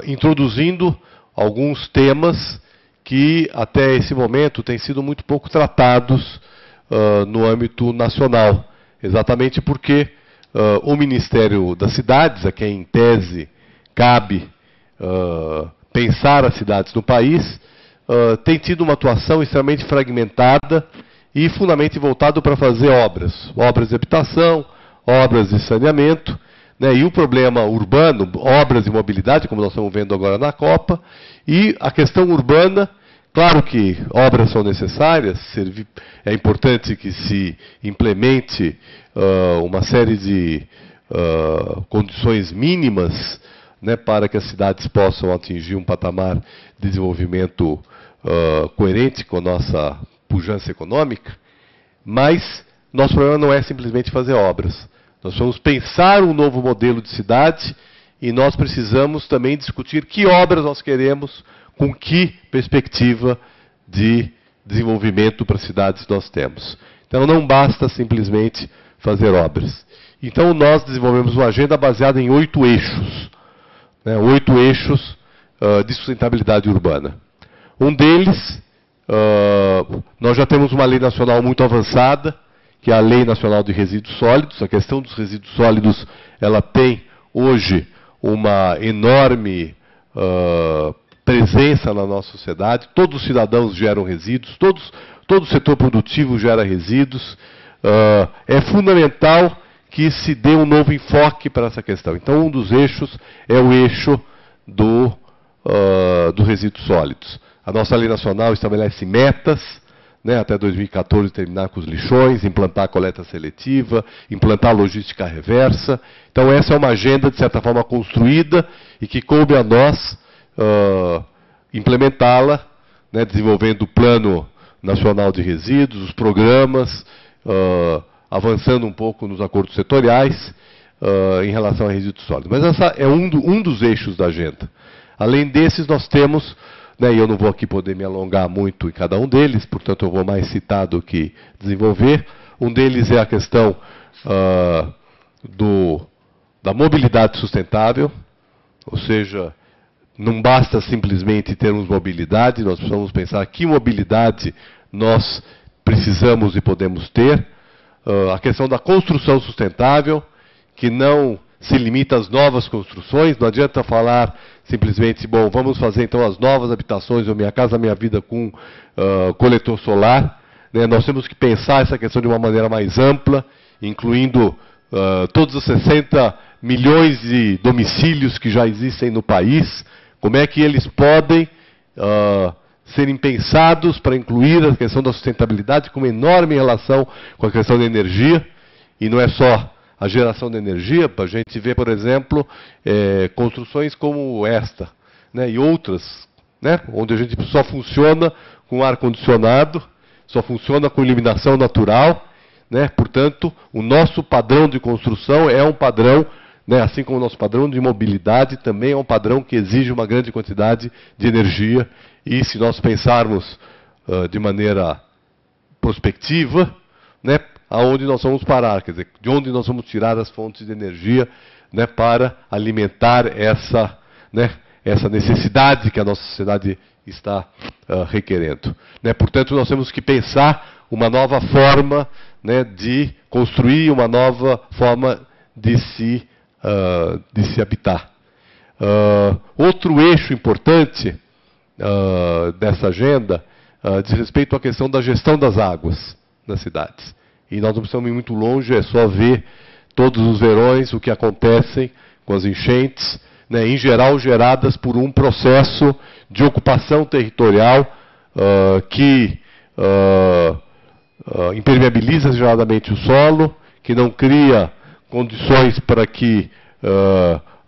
introduzindo alguns temas que até esse momento têm sido muito pouco tratados no âmbito nacional, exatamente porque o Ministério das Cidades, a quem em tese cabe pensar as cidades no país, tem tido uma atuação extremamente fragmentada e fundamentalmente voltado para fazer obras de habitação, obras de saneamento, né, e o problema urbano, obras de mobilidade, como nós estamos vendo agora na Copa, e a questão urbana. Claro que obras são necessárias, é importante que se implemente uma série de condições mínimas, né, para que as cidades possam atingir um patamar de desenvolvimento coerente com a nossa pujança econômica, mas nosso problema não é simplesmente fazer obras. Nós vamos pensar um novo modelo de cidade e nós precisamos também discutir que obras nós queremos, com que perspectiva de desenvolvimento para as cidades nós temos. Então não basta simplesmente fazer obras. Então nós desenvolvemos uma agenda baseada em 8 eixos, né, 8 eixos de sustentabilidade urbana. Um deles, nós já temos uma lei nacional muito avançada, que é a Lei Nacional de Resíduos Sólidos. A questão dos resíduos sólidos, ela tem hoje uma enorme presença na nossa sociedade. Todos os cidadãos geram resíduos, todo o setor produtivo gera resíduos. É fundamental que se dê um novo enfoque para essa questão. Então, um dos eixos é o eixo dos resíduos sólidos. A nossa lei nacional estabelece metas, né, até 2014 terminar com os lixões, implantar a coleta seletiva, implantar a logística reversa. Então, essa é uma agenda, de certa forma, construída e que coube a nós implementá-la, né, desenvolvendo o Plano Nacional de Resíduos, os programas, avançando um pouco nos acordos setoriais em relação a resíduos sólidos. Mas essa é um dos eixos da agenda. Além desses, nós temos, né, e eu não vou aqui poder me alongar muito em cada um deles, portanto eu vou mais citar do que desenvolver. Um deles é a questão da mobilidade sustentável, ou seja, não basta simplesmente termos mobilidade, nós precisamos pensar que mobilidade nós precisamos e podemos ter. A questão da construção sustentável, que não se limita às novas construções. Não adianta falar simplesmente, bom, vamos fazer então as novas habitações, ou Minha Casa Minha Vida com coletor solar. Né? Nós temos que pensar essa questão de uma maneira mais ampla, incluindo todos os 60 milhões de domicílios que já existem no país. Como é que eles podem serem pensados para incluir a questão da sustentabilidade com uma enorme relação com a questão da energia, e não é só a geração de energia. A gente vê, por exemplo, construções como esta, né, e outras, né, onde a gente só funciona com ar-condicionado, só funciona com iluminação natural, né, portanto, o nosso padrão de construção é um padrão, né, assim como o nosso padrão de mobilidade, também é um padrão que exige uma grande quantidade de energia. E se nós pensarmos de maneira prospectiva, né, aonde nós vamos parar, quer dizer, de onde nós vamos tirar as fontes de energia, né, para alimentar essa necessidade que a nossa sociedade está requerendo. Né? Portanto, nós temos que pensar uma nova forma, né, de construir, uma nova forma de se habitar. Outro eixo importante dessa agenda diz respeito à questão da gestão das águas nas cidades. E nós não precisamos ir muito longe, é só ver todos os verões o que acontecem com as enchentes, né, em geral geradas por um processo de ocupação territorial que impermeabiliza geradamente o solo, que não cria condições para que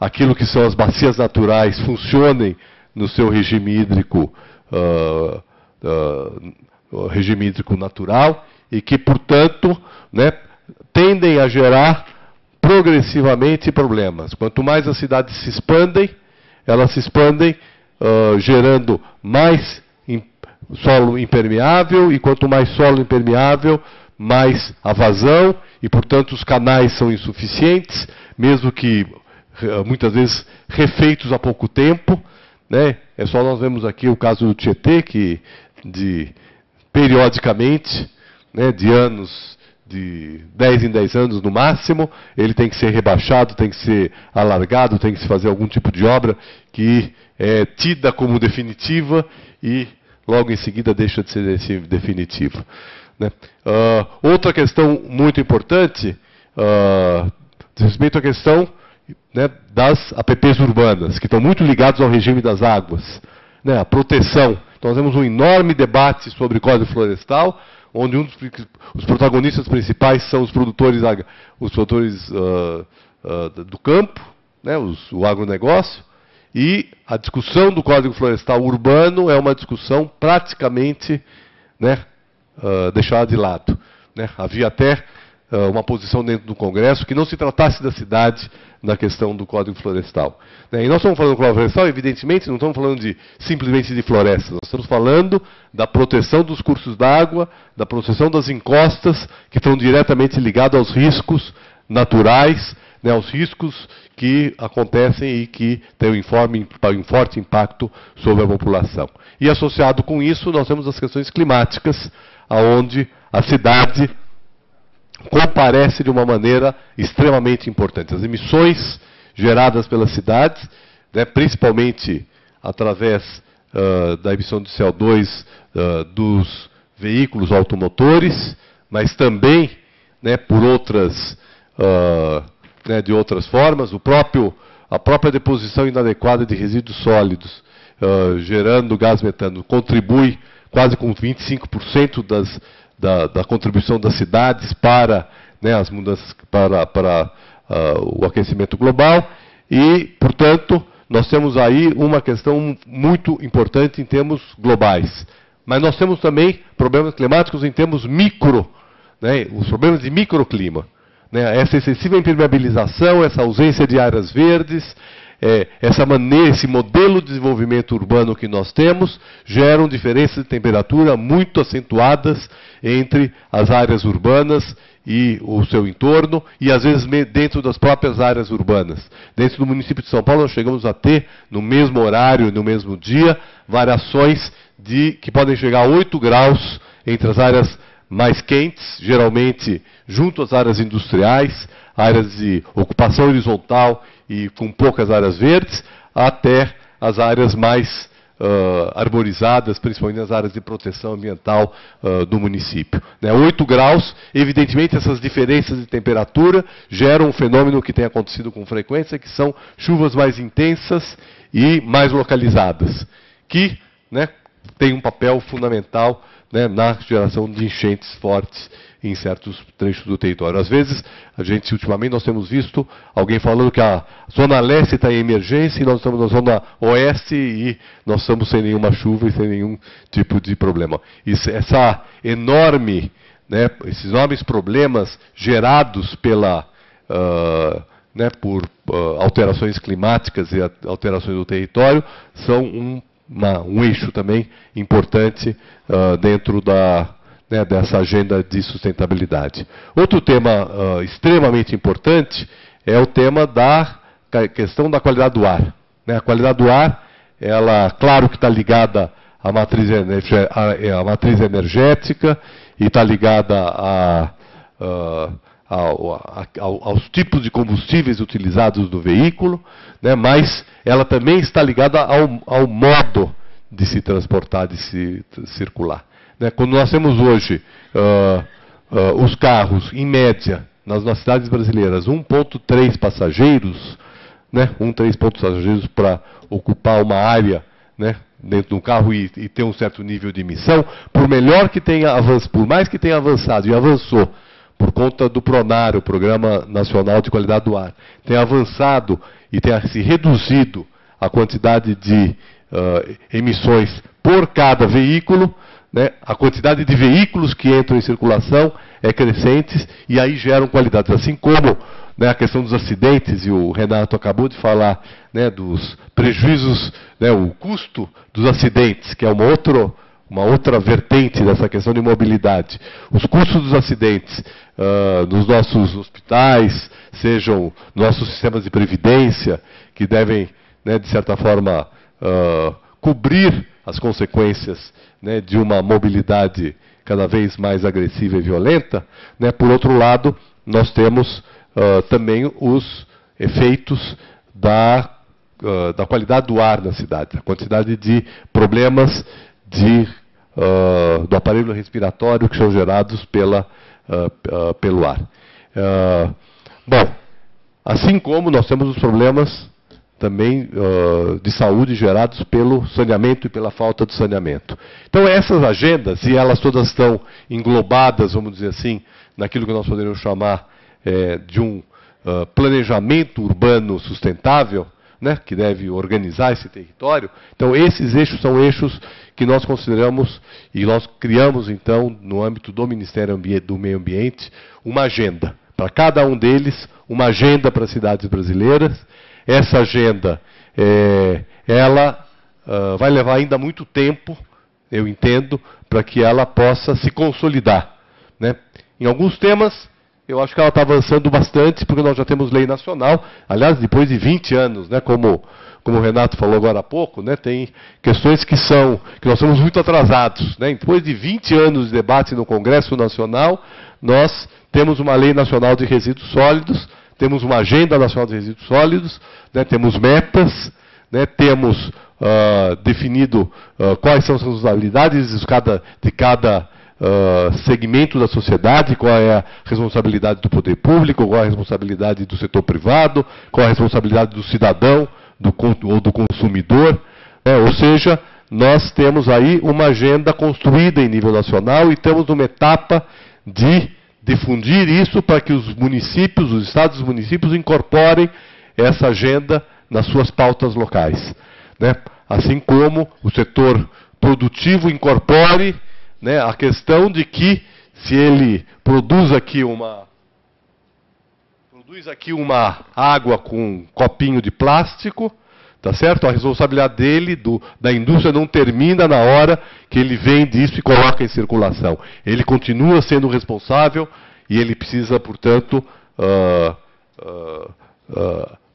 aquilo que são as bacias naturais funcionem no seu regime hídrico natural, e que, portanto, né, tendem a gerar progressivamente problemas. Quanto mais as cidades se expandem, elas se expandem gerando mais solo impermeável, e quanto mais solo impermeável, mais a vazão, e, portanto, os canais são insuficientes, mesmo que muitas vezes refeitos há pouco tempo. Né? É só nós vemos aqui o caso do Tietê, que periodicamente, né, de 10 em 10 anos no máximo, ele tem que ser rebaixado, tem que ser alargado, tem que se fazer algum tipo de obra que é tida como definitiva e logo em seguida deixa de ser definitiva. Né? Outra questão muito importante diz respeito à questão, né, das APPs urbanas, que estão muito ligados ao regime das águas, né, a proteção. Então, nós temos um enorme debate sobre Código Florestal, onde os protagonistas principais são os produtores do campo, né, o agronegócio, e a discussão do Código Florestal urbano é uma discussão praticamente, né, deixada de lado. Né. Havia até uma posição dentro do Congresso que não se tratasse da cidade na questão do Código Florestal. Né? E nós estamos falando do Código Florestal, evidentemente, não estamos falando simplesmente de florestas, nós estamos falando da proteção dos cursos d'água, da proteção das encostas, que estão diretamente ligados aos riscos naturais, né, aos riscos que acontecem e que têm um forte impacto sobre a população. E associado com isso, nós temos as questões climáticas, onde a cidade comparece de uma maneira extremamente importante. As emissões geradas pelas cidades, né, principalmente através da emissão de CO2 dos veículos automotores, mas também, né, por outras, de outras formas, a própria deposição inadequada de resíduos sólidos, gerando gás metano, contribui quase com 25% da contribuição das cidades para, né, as mudanças, para o aquecimento global. E, portanto, nós temos aí uma questão muito importante em termos globais. Mas nós temos também problemas climáticos em termos micro, né, os problemas de microclima. Né, essa excessiva impermeabilização, essa ausência de áreas verdes, esse modelo de desenvolvimento urbano que nós temos, geram diferenças de temperatura muito acentuadas entre as áreas urbanas e o seu entorno, e às vezes dentro das próprias áreas urbanas. Dentro do município de São Paulo, nós chegamos a ter, no mesmo horário, no mesmo dia, variações que podem chegar a 8 graus entre as áreas mais quentes, geralmente junto às áreas industriais, áreas de ocupação horizontal e com poucas áreas verdes, até as áreas mais arborizadas, principalmente nas áreas de proteção ambiental do município. 8 graus, evidentemente essas diferenças de temperatura geram um fenômeno que tem acontecido com frequência, que são chuvas mais intensas e mais localizadas, que, né, tem um papel fundamental, né, na geração de enchentes fortes em certos trechos do território. Às vezes, ultimamente, nós temos visto alguém falando que a Zona Leste está em emergência e nós estamos na Zona Oeste e nós estamos sem nenhuma chuva e sem nenhum tipo de problema. Esses enormes problemas gerados por alterações climáticas e alterações do território são um eixo também importante dentro dessa agenda de sustentabilidade. Outro tema extremamente importante é o tema da questão da qualidade do ar. A qualidade do ar, ela, claro que está ligada à matriz energética e está ligada aos tipos de combustíveis utilizados no veículo, né, mas ela também está ligada ao modo de se transportar, de se circular. Né, quando nós temos hoje os carros, em média, nas cidades brasileiras, 1,3 passageiros, né, 1,3 passageiros para ocupar uma área, né, dentro do carro e ter um certo nível de emissão, por mais que tenha avançado e avançou, por conta do PRONAR, o Programa Nacional de Qualidade do Ar, tem avançado e tem se reduzido a quantidade de emissões por cada veículo, né, a quantidade de veículos que entram em circulação é crescente e aí geram qualidades. Assim como, né, a questão dos acidentes, e o Renato acabou de falar, né, dos prejuízos, né, o custo dos acidentes, que é uma outra vertente dessa questão de mobilidade. Os custos dos acidentes nos nossos hospitais, sejam nossos sistemas de previdência, que devem, né, de certa forma, cobrir as consequências, né, de uma mobilidade cada vez mais agressiva e violenta, né. Por outro lado, nós temos também os efeitos da qualidade do ar na cidade, a quantidade de problemas do aparelho respiratório que são gerados pelo ar. Bom, assim como nós temos os problemas também de saúde gerados pelo saneamento e pela falta de saneamento. Então essas agendas, e elas todas estão englobadas, vamos dizer assim, naquilo que nós poderíamos chamar de um planejamento urbano sustentável, né, que deve organizar esse território. Então esses eixos são eixos que nós consideramos, e nós criamos, então, no âmbito do Ministério do Meio Ambiente, uma agenda. Para cada um deles, uma agenda para as cidades brasileiras. Essa agenda, ela vai levar ainda muito tempo, eu entendo, para que ela possa se consolidar, né? Em alguns temas, eu acho que ela está avançando bastante, porque nós já temos lei nacional, aliás, depois de 20 anos, né, como o Renato falou agora há pouco, né, tem questões que nós somos muito atrasados, né? Depois de 20 anos de debate no Congresso Nacional, nós temos uma lei nacional de resíduos sólidos, temos uma agenda nacional de resíduos sólidos, né, temos metas, né, temos definido quais são as responsabilidades de cada segmento da sociedade, qual é a responsabilidade do poder público, qual é a responsabilidade do setor privado, qual é a responsabilidade do cidadão ou do consumidor. Ou seja, nós temos aí uma agenda construída em nível nacional e estamos numa etapa de difundir isso para que os municípios, os estados e os municípios incorporem essa agenda nas suas pautas locais, né? Assim como o setor produtivo incorpore, né, a questão de que se ele produz aqui uma água com um copinho de plástico, tá certo? A responsabilidade dele, da indústria, não termina na hora que ele vende isso e coloca em circulação. Ele continua sendo responsável e ele precisa, portanto,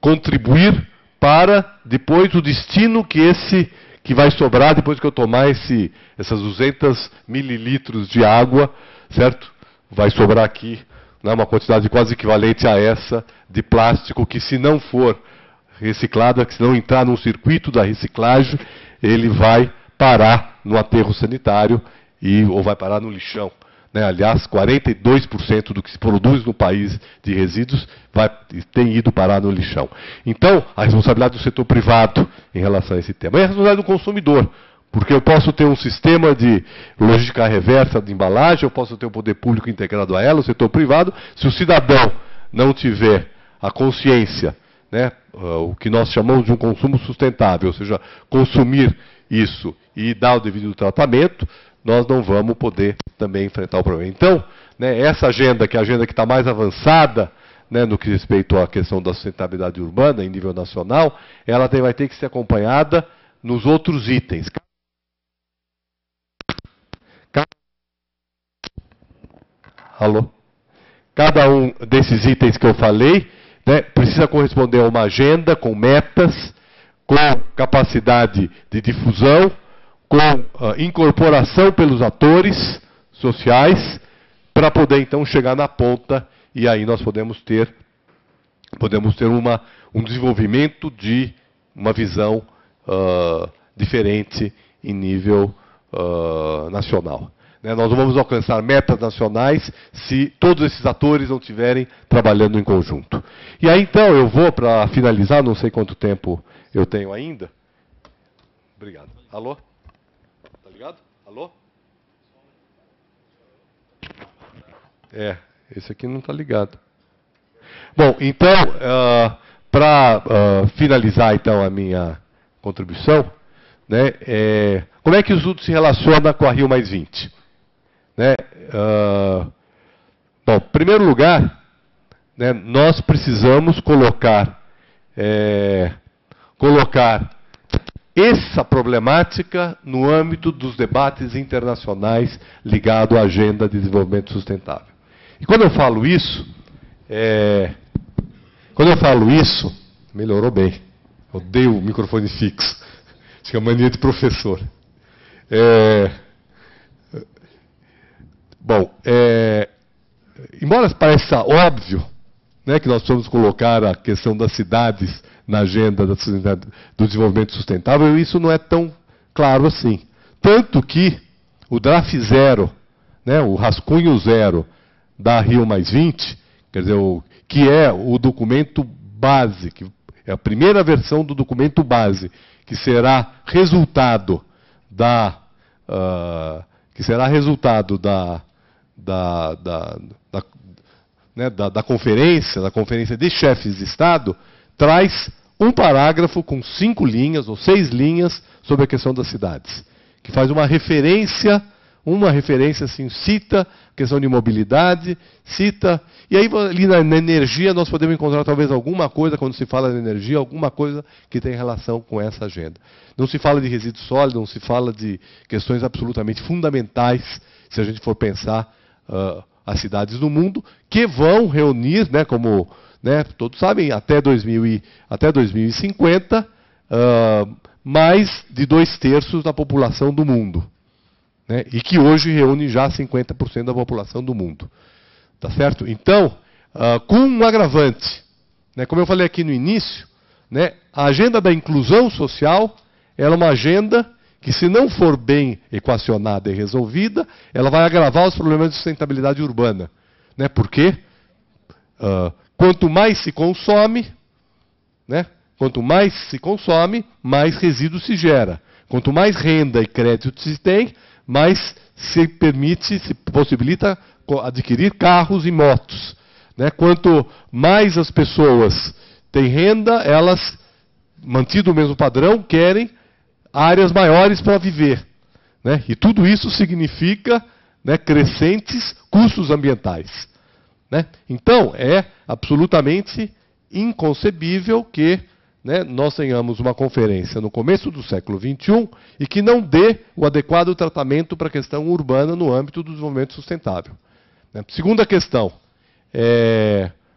contribuir para depois o destino que vai sobrar depois que eu tomar essas 200 mililitros de água, certo? Vai sobrar aqui, né, uma quantidade quase equivalente a essa de plástico que, se não for reciclada, que se não entrar no circuito da reciclagem, ele vai parar no aterro sanitário ou vai parar no lixão. Né? Aliás, 42% do que se produz no país de resíduos tem ido parar no lixão. Então, a responsabilidade do setor privado em relação a esse tema. E a responsabilidade do consumidor, porque eu posso ter um sistema de logística reversa de embalagem, eu posso ter um poder público integrado a ela, o setor privado. Se o cidadão não tiver a consciência, né, o que nós chamamos de um consumo sustentável, ou seja, consumir isso e dar o devido tratamento, nós não vamos poder também enfrentar o problema. Então, né, essa agenda, que é a agenda que está mais avançada, né, no que respeita à questão da sustentabilidade urbana em nível nacional, ela vai ter que ser acompanhada nos outros itens. Alô? Cada um desses itens que eu falei, né, precisa corresponder a uma agenda com metas, com capacidade de difusão, com incorporação pelos atores sociais, para poder então chegar na ponta, e aí nós podemos ter um desenvolvimento de uma visão diferente em nível nacional. Né? Nós não vamos alcançar metas nacionais se todos esses atores não estiverem trabalhando em conjunto. E aí então eu vou, para finalizar, não sei quanto tempo eu tenho ainda. Obrigado. Alô? Tá ligado? Alô? Esse aqui não está ligado. Bom, então, para finalizar então a minha contribuição, né, como é que o SUD se relaciona com a Rio+20? Né, bom, em primeiro lugar, né, nós precisamos colocar essa problemática no âmbito dos debates internacionais ligados à Agenda de Desenvolvimento Sustentável. E quando eu falo isso, melhorou bem. Odeio o microfone fixo. Acho que é mania de professor. Bom, embora pareça óbvio, né, que nós precisamos colocar a questão das cidades na agenda do desenvolvimento sustentável, isso não é tão claro assim. Tanto que o draft zero, né, o rascunho zero da Rio+20, quer dizer, que é o documento base, que é a primeira versão do documento base, que será resultado da conferência de chefes de Estado, traz um parágrafo com 5 linhas ou 6 linhas sobre a questão das cidades, que faz uma referência assim, cita a questão de mobilidade, cita... E aí, ali na energia, nós podemos encontrar talvez alguma coisa, quando se fala de energia, alguma coisa que tem relação com essa agenda. Não se fala de resíduo sólido, não se fala de questões absolutamente fundamentais, se a gente for pensar as cidades do mundo, que vão reunir, né, como todos sabem, até 2050, mais de 2/3 da população do mundo. Né, e que hoje reúne já 50% da população do mundo. Tá certo? Então, com um agravante, né, como eu falei aqui no início, né, a agenda da inclusão social ela é uma agenda que, se não for bem equacionada e resolvida, ela vai agravar os problemas de sustentabilidade urbana. Né, porque quanto mais se consome, né, mais resíduo se gera. Quanto mais renda e crédito se tem, mais se possibilita adquirir carros e motos. Né? Quanto mais as pessoas têm renda, elas, mantido o mesmo padrão, querem áreas maiores para viver. Né? E tudo isso significa, né, crescentes custos ambientais. Né? Então, é absolutamente inconcebível que, né, nós tenhamos uma conferência no começo do século XXI e que não dê o adequado tratamento para a questão urbana no âmbito do desenvolvimento sustentável. Né? Segunda questão.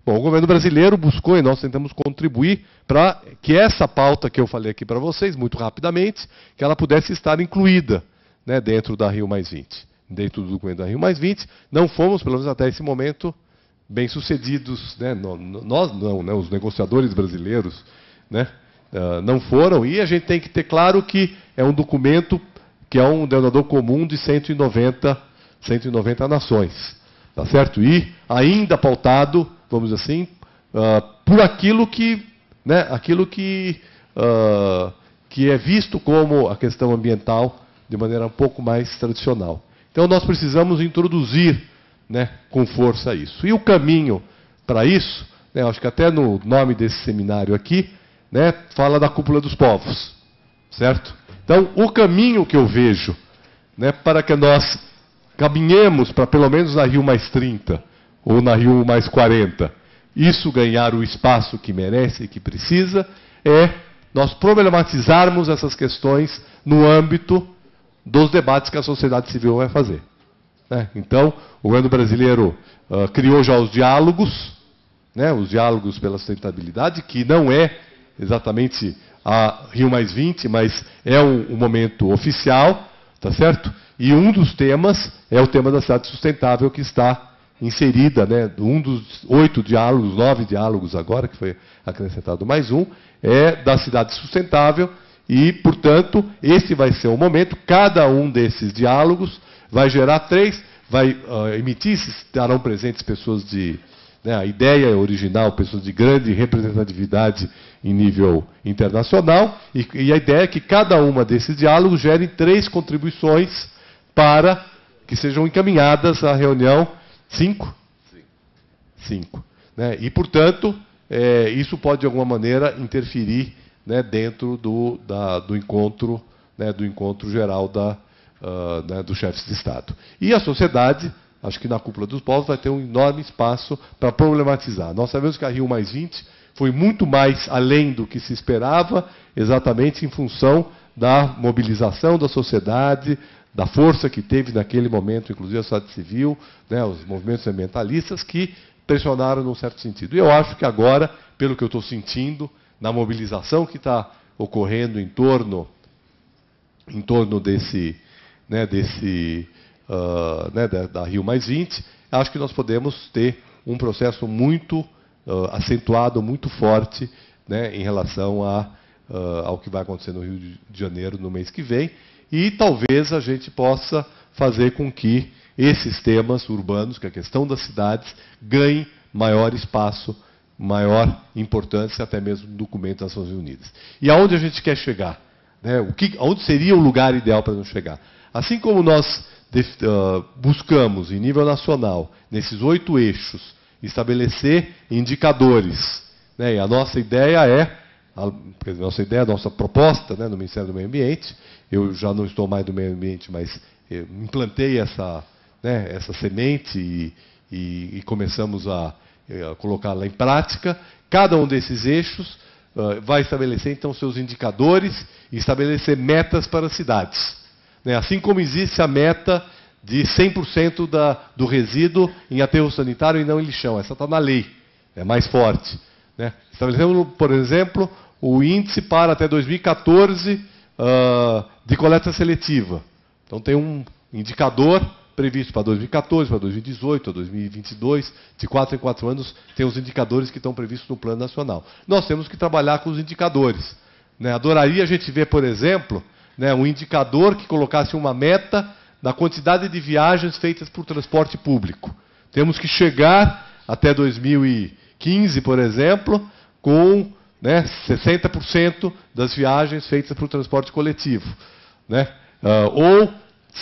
O governo brasileiro buscou, e nós tentamos contribuir para que essa pauta que eu falei aqui para vocês, muito rapidamente, que ela pudesse estar incluída, né, dentro da Rio+20. Dentro do documento da Rio+20, não fomos, pelo menos até esse momento, bem-sucedidos. Né? Nós não, né, os negociadores brasileiros, né, não foram, e a gente tem que ter claro que é um documento que é um denominador comum de 190 nações. Tá certo? E ainda pautado, vamos dizer assim, por aquilo que, né, que é visto como a questão ambiental de maneira um pouco mais tradicional. Então nós precisamos introduzir, né, com força isso. E o caminho para isso, né, acho que até no nome desse seminário aqui, né, fala da cúpula dos povos, certo? Então, o caminho que eu vejo, né, para que nós caminhemos para pelo menos na Rio+30 ou na Rio+40, isso ganhar o espaço que merece e que precisa, é nós problematizarmos essas questões no âmbito dos debates que a sociedade civil vai fazer. Né? Então, o governo brasileiro criou já os diálogos, né, os diálogos pela sustentabilidade, que não é exatamente a Rio+20, mas é um momento oficial, tá certo? E um dos temas é o tema da cidade sustentável, que está inserida, né, um dos 8 diálogos, 9 diálogos agora, que foi acrescentado mais um, é da cidade sustentável, e, portanto, esse vai ser o momento. Cada um desses diálogos vai gerar 3, vai emitir, estarão presentes pessoas de... A ideia original, pessoas de grande representatividade em nível internacional, e a ideia é que cada uma desses diálogos gere 3 contribuições para que sejam encaminhadas à reunião 5? 5. Né? E, portanto, isso pode, de alguma maneira, interferir, né, dentro do encontro, né, do encontro geral né, dos chefes de Estado. E a sociedade... Acho que na cúpula dos povos vai ter um enorme espaço para problematizar. Nós sabemos que a Rio+20 foi muito mais além do que se esperava, exatamente em função da mobilização da sociedade, da força que teve naquele momento, inclusive a sociedade civil, né, os movimentos ambientalistas, que pressionaram num certo sentido. E eu acho que agora, pelo que eu estou sentindo, na mobilização que está ocorrendo em torno desse... Né, da Rio+20, acho que nós podemos ter um processo muito acentuado, muito forte, né, em relação ao que vai acontecer no Rio de Janeiro no mês que vem, e talvez a gente possa fazer com que esses temas urbanos, que é a questão das cidades, ganhem maior espaço, maior importância, até mesmo no documento das Nações Unidas. E aonde a gente quer chegar? Né, onde seria o lugar ideal para nós chegar? Assim como nós buscamos, em nível nacional, nesses 8 eixos, estabelecer indicadores. Né? E a nossa ideia é nossa ideia, a nossa proposta, né, no Ministério do Meio Ambiente. Eu já não estou mais no meio ambiente, mas implantei essa semente e começamos a colocá-la em prática. Cada um desses eixos vai estabelecer, então, seus indicadores e estabelecer metas para as cidades. Né? Assim como existe a meta de 100% do resíduo em aterro sanitário e não em lixão. Essa está na lei, é mais forte. Né? Estabelecemos, por exemplo, o índice para até 2014 de coleta seletiva. Então tem um indicador previsto para 2014, para 2018, para 2022, de 4 em 4 anos, tem os indicadores que estão previstos no Plano Nacional. Nós temos que trabalhar com os indicadores. Né? Adoraria a gente ver, por exemplo, né, um indicador que colocasse uma meta da quantidade de viagens feitas por transporte público. Temos que chegar até 2015, por exemplo, com 60% das viagens feitas por transporte coletivo. Né? Ou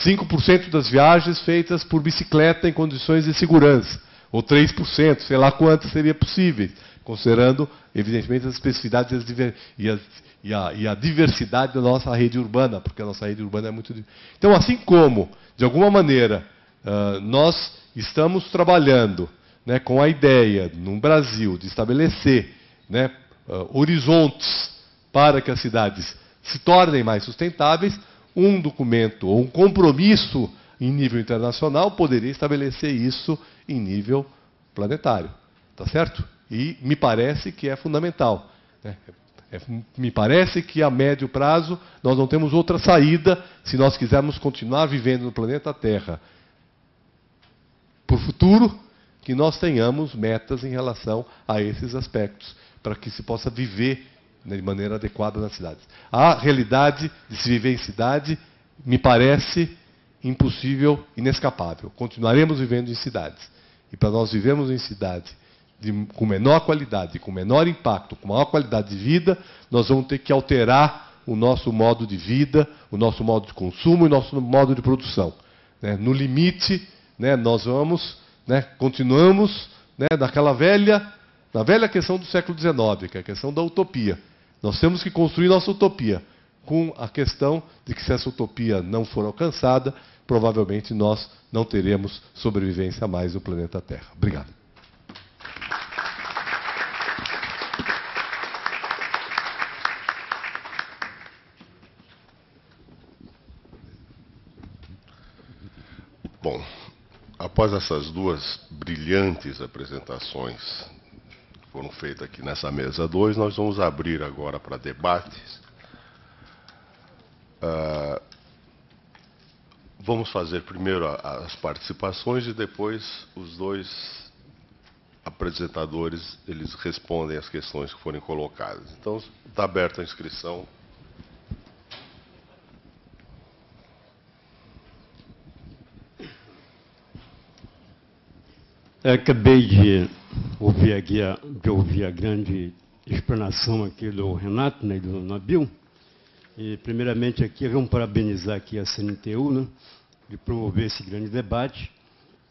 5% das viagens feitas por bicicleta em condições de segurança. Ou 3%, sei lá quanto seria possível, considerando, evidentemente, as especificidades e a diversidade da nossa rede urbana, porque a nossa rede urbana é muito... Então, assim como, de alguma maneira, nós estamos trabalhando, né, com a ideia, no Brasil, de estabelecer, né, horizontes para que as cidades se tornem mais sustentáveis, um documento ou um compromisso em nível internacional poderia estabelecer isso em nível planetário. Tá certo? E me parece que é fundamental. Né? Me parece que a médio prazo nós não temos outra saída se nós quisermos continuar vivendo no planeta Terra. Por futuro, que nós tenhamos metas em relação a esses aspectos, para que se possa viver de maneira adequada nas cidades. A realidade de se viver em cidade me parece impossível, inescapável. Continuaremos vivendo em cidades. E para nós vivermos em cidade com menor qualidade, com menor impacto, com maior qualidade de vida, nós vamos ter que alterar o nosso modo de vida, o nosso modo de consumo e o nosso modo de produção. Né? No limite, né, nós vamos, né, continuamos, né, na velha questão do século XIX, que é a questão da utopia. Nós temos que construir nossa utopia, com a questão de que se essa utopia não for alcançada, provavelmente nós não teremos sobrevivência mais no planeta Terra. Obrigado. Bom, após essas duas brilhantes apresentações que foram feitas aqui nessa mesa 2, nós vamos abrir agora para debates. Vamos fazer primeiro as participações e depois os dois apresentadores eles respondem as questões que forem colocadas. Então, está aberta a inscrição. Eu acabei de ouvir a grande explanação aqui do Renato, né, do Nabil. E, primeiramente, aqui vamos parabenizar aqui a CNTU, né, de promover esse grande debate,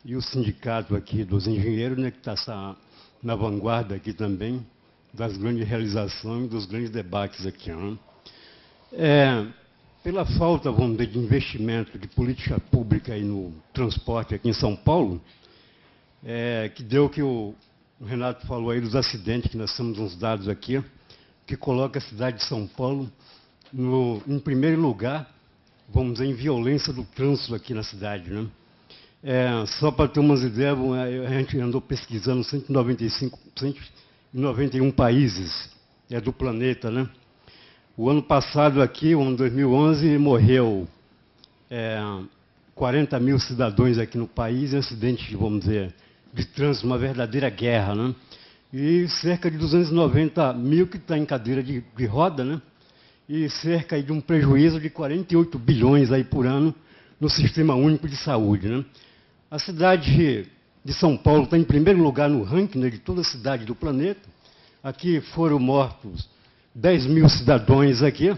e o sindicato aqui dos engenheiros, né, que está na vanguarda aqui também das grandes realizações e dos grandes debates aqui. Né. Pela falta, vamos dizer, de investimento de política pública aí no transporte aqui em São Paulo, que deu que o Renato falou aí dos acidentes, que nós temos uns dados aqui, que coloca a cidade de São Paulo em primeiro lugar, vamos dizer, em violência do trânsito aqui na cidade. Né? Só para ter umas ideias, a gente andou pesquisando 191 países do planeta. Né? O ano passado aqui, o ano 2011, morreu 40 mil cidadãos aqui no país em acidentes, vamos dizer, de trânsito, uma verdadeira guerra. Né? E cerca de 290 mil que está em cadeira de roda, né? E cerca de um prejuízo de 48 bilhões aí por ano no Sistema Único de Saúde. Né? A cidade de São Paulo está em primeiro lugar no ranking, né, de toda a cidade do planeta. Aqui foram mortos 10 mil cidadãos aqui,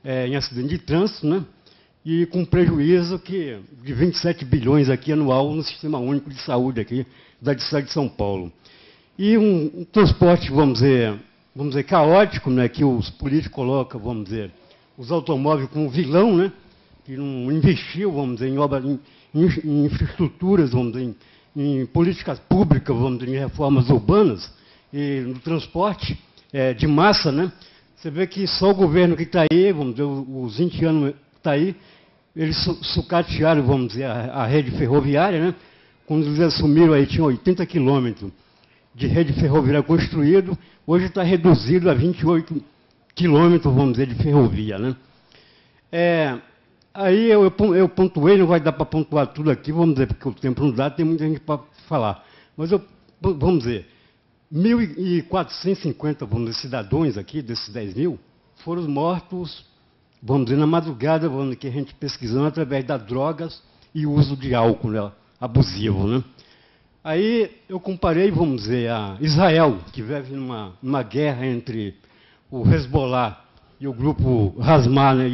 em acidente de trânsito, né? E com prejuízo de 27 bilhões aqui anual no Sistema Único de Saúde aqui da cidade de São Paulo. E um transporte, vamos dizer, vamos dizer, caótico, né, que os políticos colocam, vamos dizer, os automóveis como vilão, né, que não investiu, vamos dizer, em obras, em infraestruturas, vamos dizer, em políticas públicas, vamos dizer, em reformas urbanas e no transporte de massa, né? Você vê que só o governo que está aí, vamos dizer, os 20 anos que está aí, eles sucatearam, vamos dizer, a rede ferroviária, né? Quando eles assumiram aí, tinha 80 quilômetros de rede ferroviária construído, hoje está reduzido a 28 quilômetros, vamos dizer, de ferrovia, né? Aí eu pontuei, não vai dar para pontuar tudo aqui, vamos dizer, porque o tempo não dá, tem muita gente para falar. Mas vamos dizer, 1.450, vamos dizer, cidadãos aqui, desses 10 mil, foram mortos, vamos dizer, na madrugada, vamos dizer, que a gente pesquisando através das drogas e uso de álcool, né, abusivo, né? Aí eu comparei, vamos dizer, a Israel, que vive numa guerra entre o Hezbollah e o grupo Hamas, né,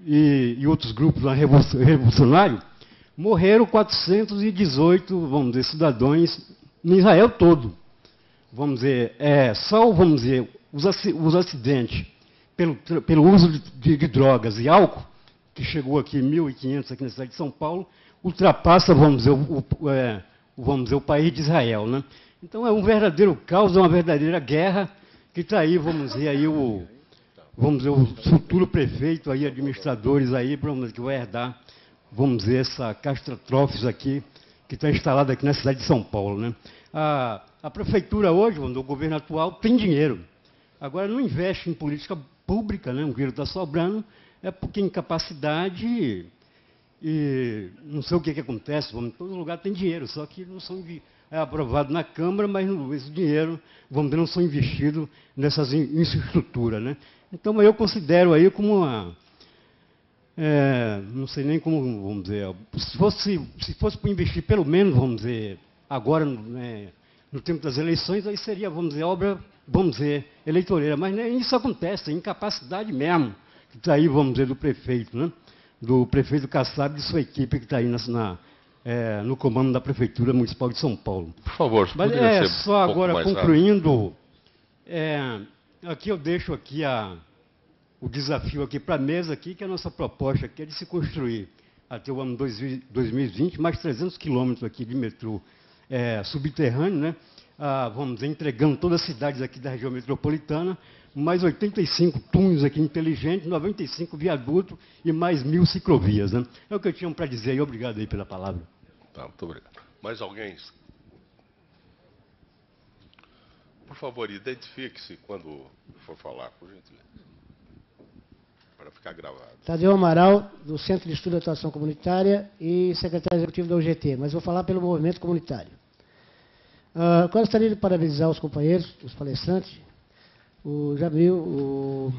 e outros grupos revolucionários, morreram 418, vamos dizer, cidadãos no Israel todo. Vamos dizer, só, vamos dizer, os acidentes pelo uso de drogas e álcool, que chegou aqui 1.500 aqui na cidade de São Paulo, ultrapassa, vamos dizer, o país de Israel, né? Então é um verdadeiro caos, é uma verdadeira guerra que está aí, vamos dizer, aí o futuro prefeito, aí, administradores aí, que vai herdar, vamos dizer, essa catástrofe aqui, que está instalada aqui na cidade de São Paulo, né? A prefeitura hoje, o governo atual, tem dinheiro. Agora não investe em política pública, né? O dinheiro está sobrando, é porque incapacidade e não sei o que acontece, em todo lugar tem dinheiro, só que não são aprovado na Câmara, mas esse dinheiro, vamos dizer, não são investidos nessas infraestruturas, né? Então eu considero aí como uma, não sei nem como, vamos dizer, se fosse para investir pelo menos, vamos dizer, agora, no tempo das eleições, aí seria, vamos dizer, obra, vamos dizer, eleitoreira, mas nem isso acontece, é incapacidade mesmo, que está aí, vamos dizer, do prefeito, né? Do prefeito Kassab e de sua equipe que está aí no comando da Prefeitura Municipal de São paulo. Por favor, mas só agora concluindo, aqui eu deixo aqui o desafio aqui para a mesa aqui, que a nossa proposta aqui é de se construir até o ano 2020 mais 300 quilômetros aqui de metrô subterrâneo, né? Vamos dizer, entregando todas as cidades aqui da região metropolitana, mais 85 túneis aqui inteligentes, 95 viadutos e mais 1.000 ciclovias, né? É o que eu tinha para dizer aí. Obrigado aí pela palavra. Tá, muito obrigado. Mais alguém? Por favor, identifique-se quando for falar, por gentileza. Para ficar gravado. Tadeu Amaral, do Centro de Estudo e Atuação Comunitária e secretário executivo da UGT, mas vou falar pelo movimento comunitário. Gostaria de parabenizar os companheiros, os palestrantes, o Jamil,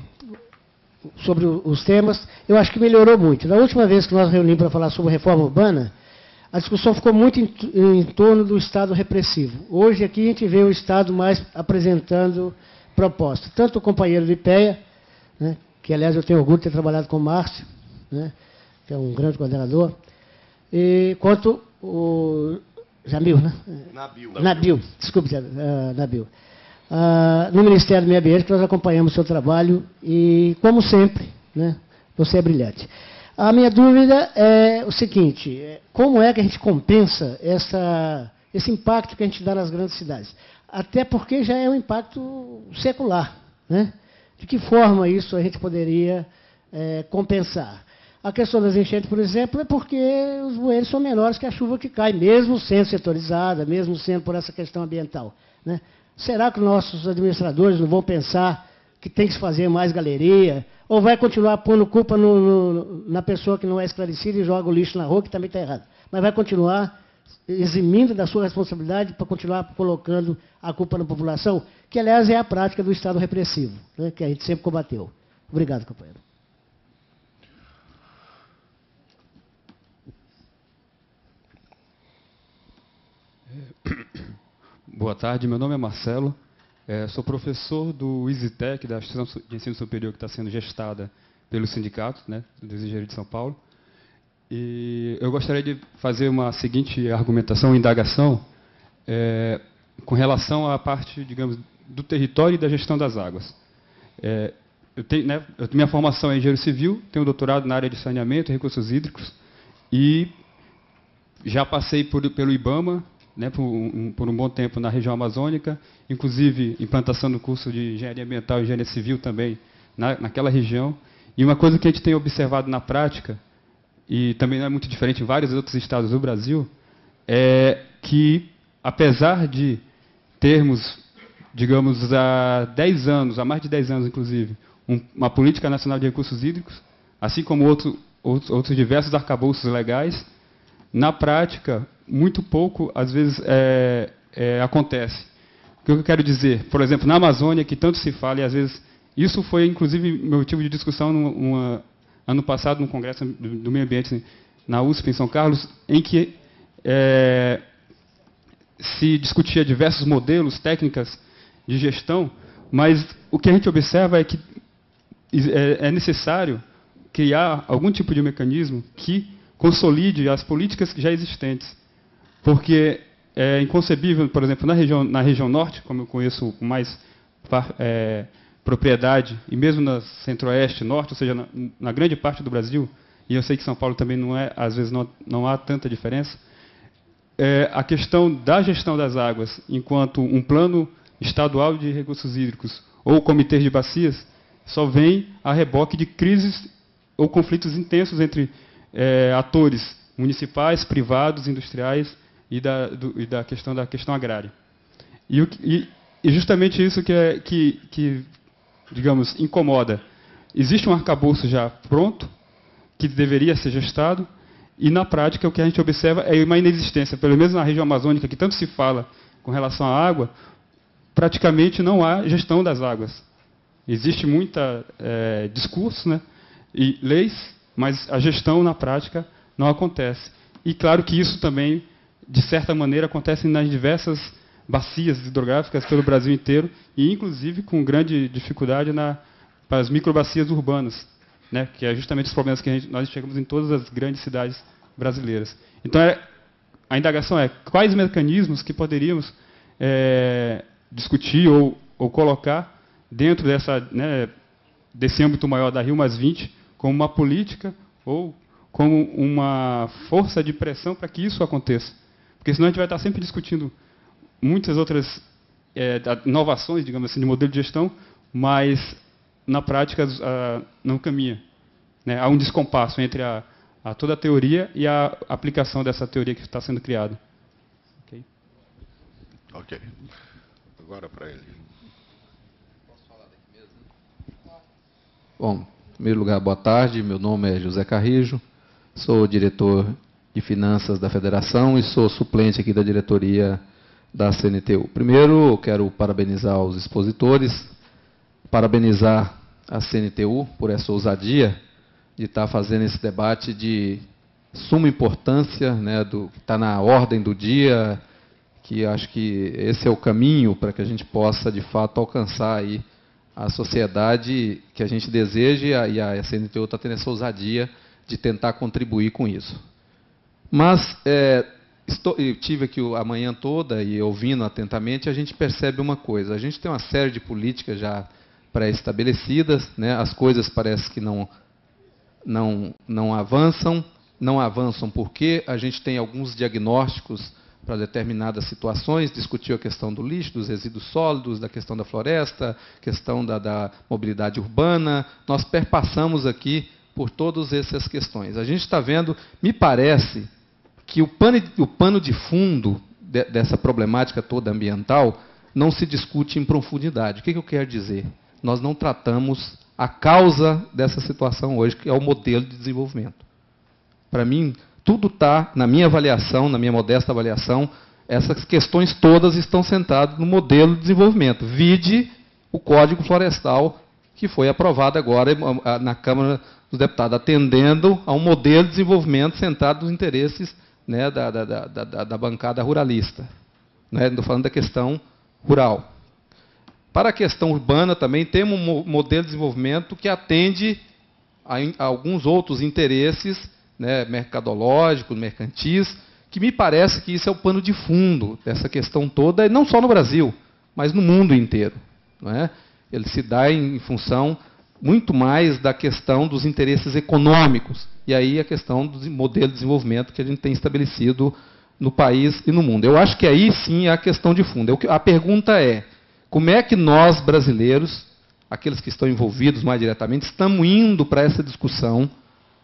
sobre os temas. Eu acho que melhorou muito. Na última vez que nós reunimos para falar sobre reforma urbana, a discussão ficou muito em torno do Estado repressivo. Hoje aqui a gente vê o Estado mais apresentando propostas. Tanto o companheiro de IPEA, né, que aliás eu tenho orgulho de ter trabalhado com o Márcio, né, que é um grande coordenador, quanto o Jamil, né? Nabil, desculpe, Nabil. No Ministério do Meio Ambiente, que nós acompanhamos o seu trabalho e, como sempre, né, você é brilhante. A minha dúvida é o seguinte, como é que a gente compensa esse impacto que a gente dá nas grandes cidades? Até porque já é um impacto secular, né? De que forma isso a gente poderia compensar? A questão das enchentes, por exemplo, é porque os bueiros são menores que a chuva que cai, mesmo sendo setorizada, mesmo sendo por essa questão ambiental, né? Será que nossos administradores não vão pensar que tem que se fazer mais galeria? Ou vai continuar pondo culpa na pessoa que não é esclarecida e joga o lixo na rua, que também está errado? Mas vai continuar eximindo da sua responsabilidade para continuar colocando a culpa na população, que, aliás, é a prática do Estado repressivo, né, que a gente sempre combateu. Obrigado, companheiro. Boa tarde, meu nome é Marcelo, sou professor do EasyTech, da Instituição de Ensino Superior que está sendo gestada pelo sindicato, né, dos engenheiros de São Paulo. E eu gostaria de fazer uma seguinte argumentação, indagação, com relação à parte, digamos, do território e da gestão das águas. Minha formação é engenheiro civil, tenho doutorado na área de saneamento e recursos hídricos, e já passei pelo IBAMA, né, por um bom tempo na região amazônica, inclusive implantação do curso de engenharia ambiental e engenharia civil também naquela região. E uma coisa que a gente tem observado na prática, e também não é muito diferente em vários outros estados do Brasil, é que, apesar de termos, digamos, há mais de 10 anos, inclusive, uma política nacional de recursos hídricos, assim como outros diversos arcabouços legais, na prática, muito pouco, às vezes, acontece. O que eu quero dizer? Por exemplo, na Amazônia, que tanto se fala, e às vezes, isso foi, inclusive, motivo de discussão ano passado, no Congresso do Meio Ambiente, na USP, em São Carlos, em que se discutia diversos modelos, técnicas de gestão, mas o que a gente observa é que é necessário criar algum tipo de mecanismo que consolide as políticas já existentes. Porque é inconcebível, por exemplo, na região norte, como eu conheço com mais propriedade, e mesmo na centro-oeste, norte, ou seja, na grande parte do Brasil, e eu sei que São Paulo também não é, às vezes não há tanta diferença, a questão da gestão das águas, enquanto um plano estadual de recursos hídricos ou comitês de bacias, só vem a reboque de crises ou conflitos intensos entre atores municipais, privados, industriais e da questão agrária. E justamente isso que digamos, incomoda. Existe um arcabouço já pronto, que deveria ser gestado, e na prática o que a gente observa é uma inexistência, pelo menos na região amazônica, que tanto se fala com relação à água, praticamente não há gestão das águas. Existe muita discurso, né, e leis, mas a gestão na prática não acontece. E claro que isso também, de certa maneira, acontece nas diversas bacias hidrográficas pelo Brasil inteiro, e inclusive com grande dificuldade para as microbacias urbanas, né, que é justamente os problemas que nós enxergamos em todas as grandes cidades brasileiras. Então, a indagação é quais mecanismos que poderíamos discutir ou colocar dentro desse âmbito maior da Rio+20 como uma política ou como uma força de pressão para que isso aconteça. Porque senão a gente vai estar sempre discutindo muitas outras inovações, digamos assim, de modelo de gestão, mas na prática não caminha. Né? Há um descompasso entre toda a teoria e a aplicação dessa teoria que está sendo criada. Ok. Ok. Agora para ele. Posso falar daqui mesmo? Bom, em primeiro lugar, boa tarde. Meu nome é José Carrijo. Sou diretor de finanças da Federação e sou suplente aqui da diretoria da CNTU. Primeiro, eu quero parabenizar os expositores, parabenizar a CNTU por essa ousadia de estar fazendo esse debate de suma importância, né, que está na ordem do dia, que acho que esse é o caminho para que a gente possa, de fato, alcançar aí a sociedade que a gente deseja, e a CNTU está tendo essa ousadia de tentar contribuir com isso. Mas eu tive aqui a manhã toda e ouvindo atentamente, a gente percebe uma coisa. A gente tem uma série de políticas já pré-estabelecidas, né? As coisas parecem que não avançam. Não avançam porque a gente tem alguns diagnósticos para determinadas situações, discutiu a questão do lixo, dos resíduos sólidos, da questão da floresta, questão da mobilidade urbana. Nós perpassamos aqui por todas essas questões. A gente está vendo, me parece, que o pano de fundo dessa problemática toda ambiental não se discute em profundidade. O que eu quero dizer? Nós não tratamos a causa dessa situação hoje, que é o modelo de desenvolvimento. Para mim, tudo está, na minha avaliação, na minha modesta avaliação, essas questões todas estão sentadas no modelo de desenvolvimento. Vide o Código Florestal, que foi aprovado agora na Câmara dos Deputados, atendendo a um modelo de desenvolvimento centrado nos interesses, né, da bancada ruralista. Estou falando da questão rural. Para a questão urbana também temos um modelo de desenvolvimento que atende a alguns outros interesses, né, mercadológicos, mercantis, que me parece que isso é o pano de fundo dessa questão toda, e não só no Brasil. mas no mundo inteiro. Não é? Ele se dá em função muito mais da questão dos interesses econômicos, e aí a questão do modelo de desenvolvimento que a gente tem estabelecido no país e no mundo. Eu acho que aí sim é a questão de fundo. A pergunta é, como é que nós, brasileiros, aqueles que estão envolvidos mais diretamente, estamos indo para essa discussão,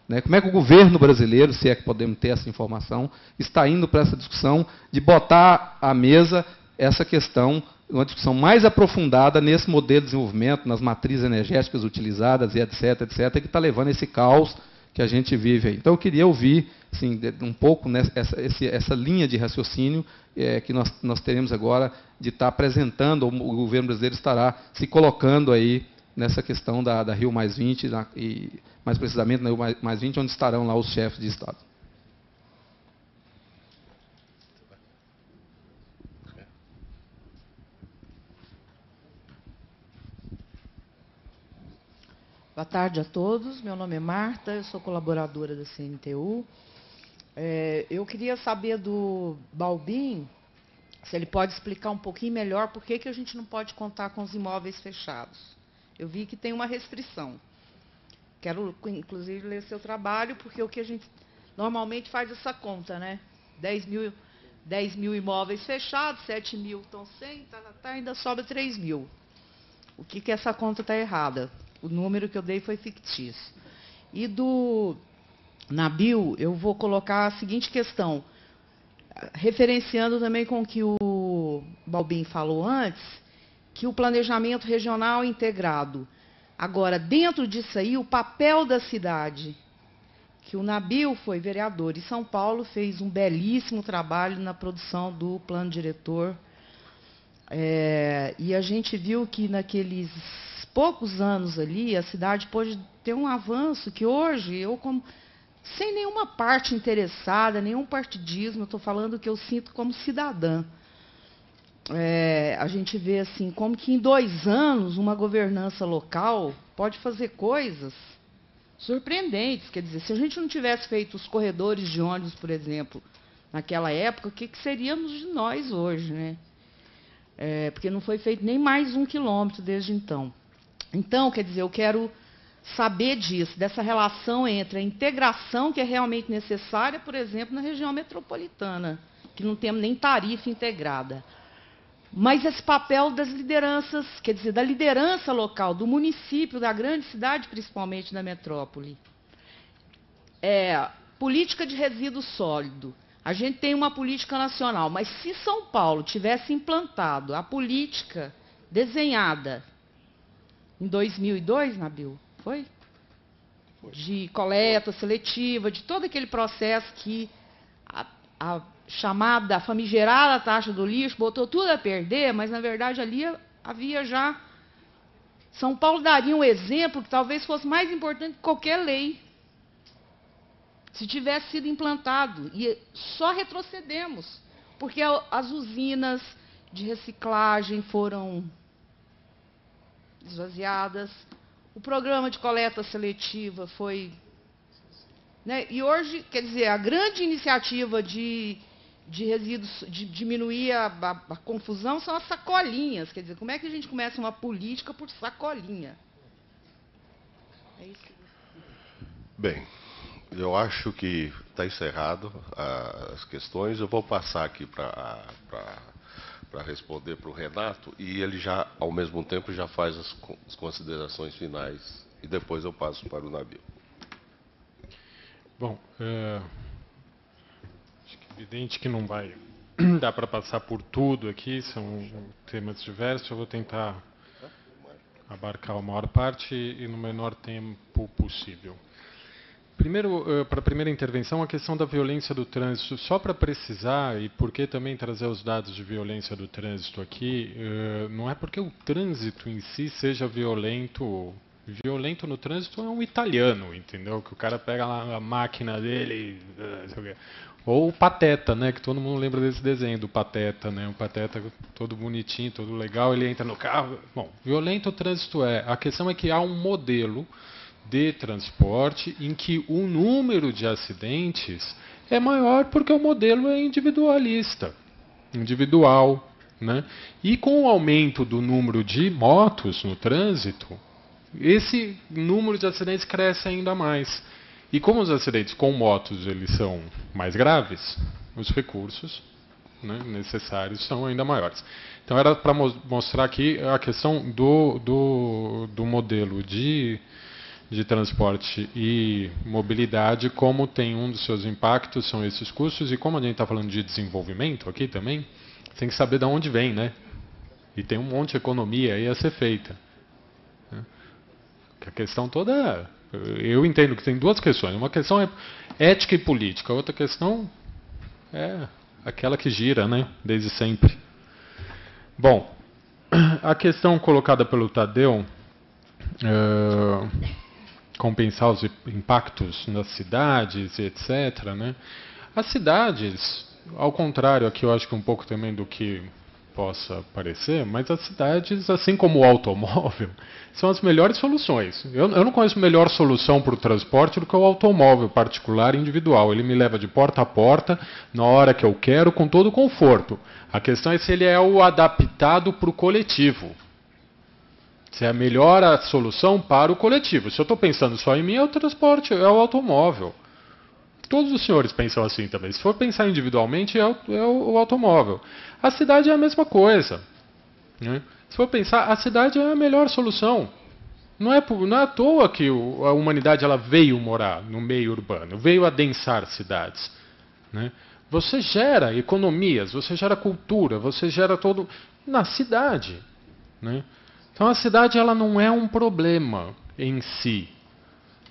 né? Como é que o governo brasileiro, se é que podemos ter essa informação, está indo para essa discussão de botar à mesa essa questão, uma discussão mais aprofundada nesse modelo de desenvolvimento, nas matrizes energéticas utilizadas, e etc., etc., que está levando esse caos que a gente vive aí. Então, eu queria ouvir assim, um pouco essa linha de raciocínio que nós teremos agora de estar apresentando, o governo brasileiro estará se colocando aí nessa questão da Rio +20, e mais precisamente na Rio +20, onde estarão lá os chefes de Estado. Boa tarde a todos. Meu nome é Marta, eu sou colaboradora da CNTU. Eu queria saber do Balbin, se ele pode explicar um pouquinho melhor por que a gente não pode contar com os imóveis fechados. Eu vi que tem uma restrição. Quero, inclusive, ler seu trabalho, porque o que a gente normalmente faz essa conta, né? 10 mil imóveis fechados, 7 mil estão sem, ainda sobra 3 mil. O que essa conta está errada? O número que eu dei foi fictício. E do Nabil, eu vou colocar a seguinte questão, referenciando também com o que o Balbin falou antes, que o planejamento regional é integrado. Agora, dentro disso aí, o papel da cidade, que o Nabil foi vereador em São Paulo, fez um belíssimo trabalho na produção do plano diretor. E a gente viu que naqueles poucos anos ali, a cidade pôde ter um avanço que hoje, sem nenhuma parte interessada, nenhum partidismo, eu estou falando o que eu sinto como cidadã. A gente vê assim, como que em 2 anos uma governança local pode fazer coisas surpreendentes. Quer dizer, se a gente não tivesse feito os corredores de ônibus, por exemplo, naquela época, o que seríamos de nós hoje, né? Porque não foi feito nem mais 1 quilômetro desde então. Então, quer dizer, eu quero saber disso, dessa relação entre a integração que é realmente necessária, por exemplo, na região metropolitana, que não temos nem tarifa integrada. Mas esse papel das lideranças, quer dizer, da liderança local, do município, da grande cidade, principalmente da metrópole. Política de resíduo sólido. A gente tem uma política nacional, mas se São Paulo tivesse implantado a política desenhada em 2002, Nabil, foi? De coleta seletiva, de todo aquele processo que a chamada, a famigerada taxa do lixo botou tudo a perder, mas, na verdade, ali havia já... São Paulo daria um exemplo que talvez fosse mais importante que qualquer lei, se tivesse sido implantado. E só retrocedemos, porque as usinas de reciclagem foram esvaziadas, o programa de coleta seletiva foi... Né? E hoje, quer dizer, a grande iniciativa de resíduos, de diminuir a confusão, são as sacolinhas. Quer dizer, como é que a gente começa uma política por sacolinha? É isso. Bem, eu acho que está encerrado as questões. Eu vou passar aqui para responder para o Renato, e ele já, ao mesmo tempo, já faz as considerações finais, e depois eu passo para o Nabil. Bom, acho que é evidente que não vai dar para passar por tudo aqui, são temas diversos, eu vou tentar abarcar a maior parte e no menor tempo possível. Primeiro, para a primeira intervenção, a questão da violência do trânsito. Só para precisar, e por que também trazer os dados de violência do trânsito aqui, não é porque o trânsito em si seja violento. Violento no trânsito é um italiano, entendeu? Que o cara pega lá a máquina dele, ou o Pateta, né? Que todo mundo lembra desse desenho do Pateta, né? O Pateta todo bonitinho, todo legal, ele entra no carro. Bom, violento o trânsito é. A questão é que há um modelo de transporte em que o número de acidentes é maior porque o modelo é individualista, individual, né? E com o aumento do número de motos no trânsito, esse número de acidentes cresce ainda mais. E como os acidentes com motos eles são mais graves, os recursos, né, necessários são ainda maiores. Então era para mostrar aqui a questão do modelo de transporte e mobilidade, como tem um dos seus impactos, são esses custos, e como a gente está falando de desenvolvimento aqui também, tem que saber de onde vem, né? E tem um monte de economia aí a ser feita. A questão toda, eu entendo que tem duas questões. Uma questão é ética e política, a outra questão é aquela que gira, né? Desde sempre. Bom, a questão colocada pelo Tadeu, compensar os impactos nas cidades, etc., né? As cidades, ao contrário, aqui eu acho que um pouco também do que possa parecer, mas as cidades, assim como o automóvel, são as melhores soluções. Eu não conheço melhor solução para o transporte do que o automóvel particular individual. Ele me leva de porta a porta, na hora que eu quero, com todo o conforto. A questão é se ele é o adaptado para o coletivo. Se é a melhor a solução para o coletivo. Se eu estou pensando só em mim, é o transporte, é o automóvel. Todos os senhores pensam assim também. Se for pensar individualmente, é o automóvel. A cidade é a mesma coisa, né? Se for pensar, a cidade é a melhor solução. Não é à toa que a humanidade ela veio morar no meio urbano, veio adensar cidades, né? Você gera economias, você gera cultura, você gera todo na cidade, né? Então a cidade ela não é um problema em si.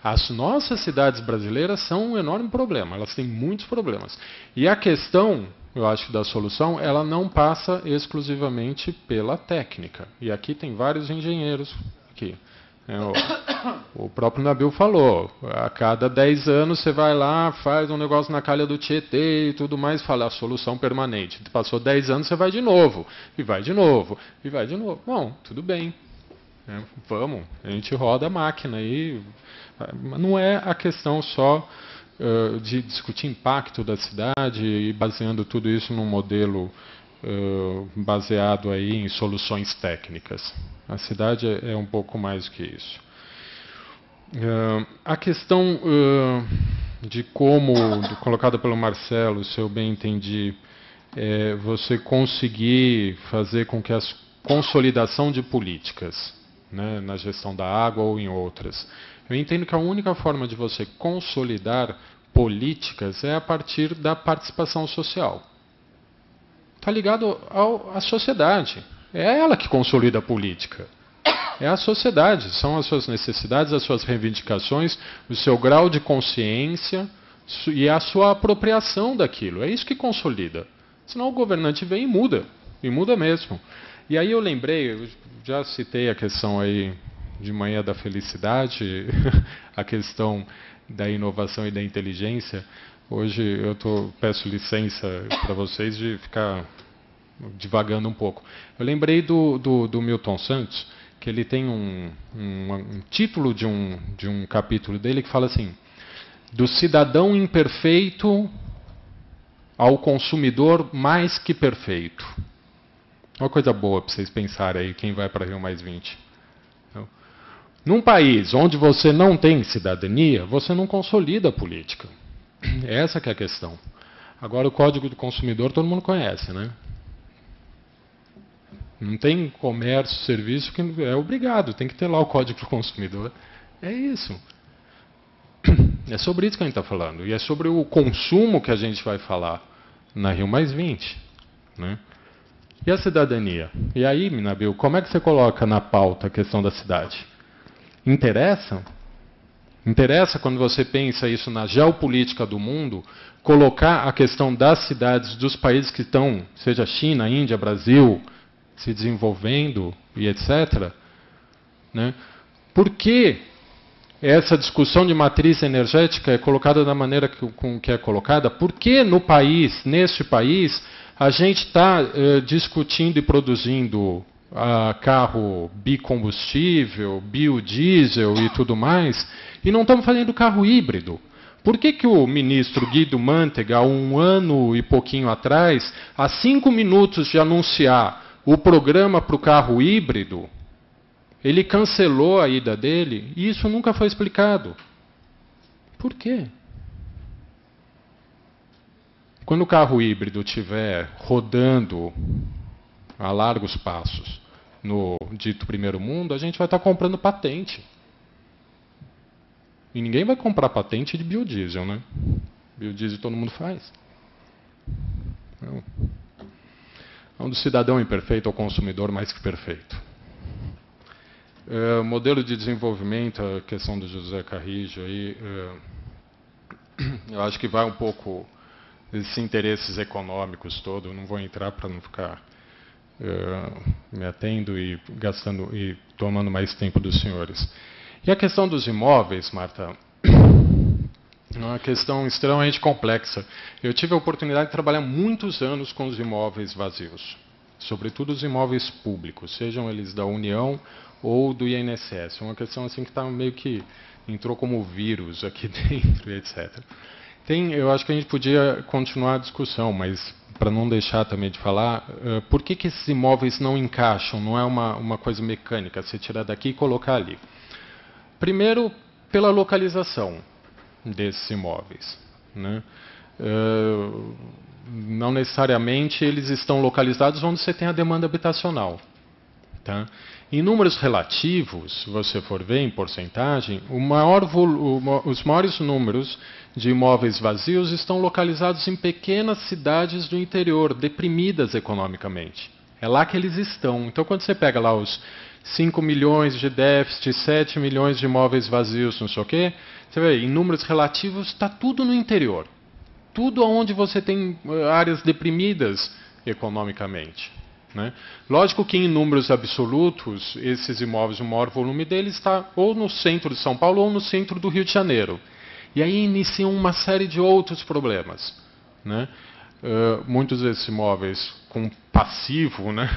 As nossas cidades brasileiras são um enorme problema, elas têm muitos problemas. E a questão, eu acho que da solução, ela não passa exclusivamente pela técnica. E aqui tem vários engenheiros aqui. O próprio Nabil falou, a cada 10 anos você vai lá, faz um negócio na calha do Tietê e tudo mais, fala a solução permanente. Passou 10 anos, você vai de novo, e vai de novo, e vai de novo. Bom, tudo bem, vamos, a gente roda a máquina aí. Não é a questão só de discutir impacto da cidade e baseando tudo isso num modelo baseado aí em soluções técnicas. A cidade é um pouco mais do que isso. A questão de como, colocada pelo Marcelo, se eu bem entendi, você conseguir fazer com que a consolidação de políticas, né, na gestão da água ou em outras. Eu entendo que a única forma de você consolidar políticas é a partir da participação social. Está ligado à sociedade. É ela que consolida a política. É a sociedade. São as suas necessidades, as suas reivindicações, o seu grau de consciência e a sua apropriação daquilo. É isso que consolida. Senão o governante vem e muda mesmo. E aí eu lembrei, eu já citei a questão aí de manhã da felicidade, a questão da inovação e da inteligência. Hoje eu peço licença para vocês de ficar divagando um pouco. Eu lembrei do Milton Santos, que ele tem um título de um capítulo dele que fala assim, do cidadão imperfeito ao consumidor mais que perfeito. Uma coisa boa para vocês pensarem aí, quem vai para Rio Mais 20. Num país onde você não tem cidadania, você não consolida a política. Essa que é a questão. Agora, o Código do Consumidor todo mundo conhece, né? Não tem comércio, serviço que é obrigado, tem que ter lá o Código do Consumidor. É isso. É sobre isso que a gente está falando. E é sobre o consumo que a gente vai falar na Rio Mais 20, né? E a cidadania? E aí, Nabil, como é que você coloca na pauta a questão da cidade? Interessa? Interessa quando você pensa isso na geopolítica do mundo, colocar a questão das cidades dos países que estão, seja China, Índia, Brasil, se desenvolvendo e etc., né? Por que essa discussão de matriz energética é colocada da maneira com que é colocada? Por que no país, neste país, a gente está discutindo e produzindo carro bicombustível, biodiesel e tudo mais, e não estamos fazendo carro híbrido? Por que o ministro Guido Mantega, há 1 ano e pouquinho atrás, há 5 minutos de anunciar o programa para o carro híbrido, ele cancelou a ida dele e isso nunca foi explicado? Por quê? Quando o carro híbrido estiver rodando a largos passos no dito primeiro mundo, a gente vai estar comprando patente. E ninguém vai comprar patente de biodiesel, né? Biodiesel todo mundo faz. Não. Onde o cidadão imperfeito é o consumidor mais que perfeito. Modelo de desenvolvimento, a questão do José Carrijo, aí, eu acho que vai um pouco esses interesses econômicos todos. Eu não vou entrar para não ficar me atendo e gastando e tomando mais tempo dos senhores. E a questão dos imóveis, Marta, é uma questão extremamente complexa. Eu tive a oportunidade de trabalhar muitos anos com os imóveis vazios, sobretudo os imóveis públicos, sejam eles da União ou do INSS. É uma questão assim que tá meio que entrou como vírus aqui dentro, etc. Eu acho que a gente podia continuar a discussão, mas para não deixar também de falar, por que esses imóveis não encaixam? Não é uma coisa mecânica, você tirar daqui e colocar ali. Primeiro, pela localização desses imóveis, né? Não necessariamente eles estão localizados onde você tem a demanda habitacional. Tá? Em números relativos, se você for ver em porcentagem, os maiores números de imóveis vazios estão localizados em pequenas cidades do interior, deprimidas economicamente. É lá que eles estão. Então, quando você pega lá os 5 milhões de déficit, 7 milhões de imóveis vazios, não sei o quê, você vê, em números relativos, está tudo no interior. Tudo onde você tem áreas deprimidas economicamente. Né? Lógico que em números absolutos, esses imóveis, o maior volume deles está ou no centro de São Paulo ou no centro do Rio de Janeiro. E aí iniciam uma série de outros problemas. Né? Muitos desses imóveis com passivo, né?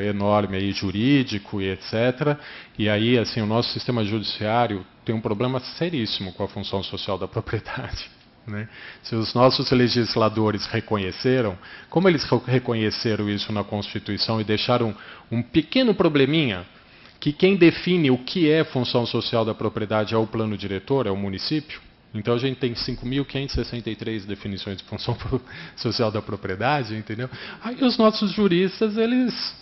Enorme aí, jurídico e etc. E aí assim, o nosso sistema judiciário tem um problema seríssimo com a função social da propriedade. Né? Se os nossos legisladores reconheceram, como eles reconheceram isso na Constituição e deixaram um pequeno probleminha, que quem define o que é função social da propriedade é o plano diretor, é o município. Então a gente tem 5.563 definições de função social da propriedade, entendeu? Aí os nossos juristas, eles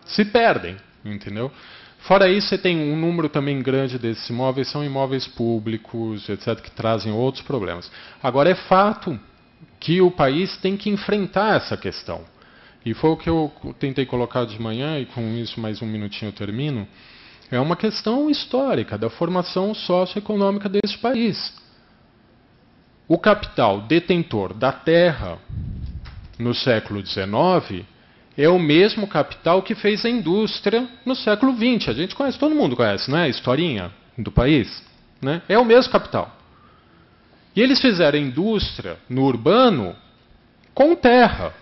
se perdem, entendeu? Fora isso, você tem um número também grande desses imóveis, são imóveis públicos, etc., que trazem outros problemas. Agora, é fato que o país tem que enfrentar essa questão. E foi o que eu tentei colocar de manhã, e com isso mais um minutinho eu termino. É uma questão histórica da formação socioeconômica desse país. O capital detentor da terra no século XIX é o mesmo capital que fez a indústria no século XX. A gente conhece, todo mundo conhece, não é? A historinha do país. Né? É o mesmo capital. E eles fizeram a indústria no urbano com terra.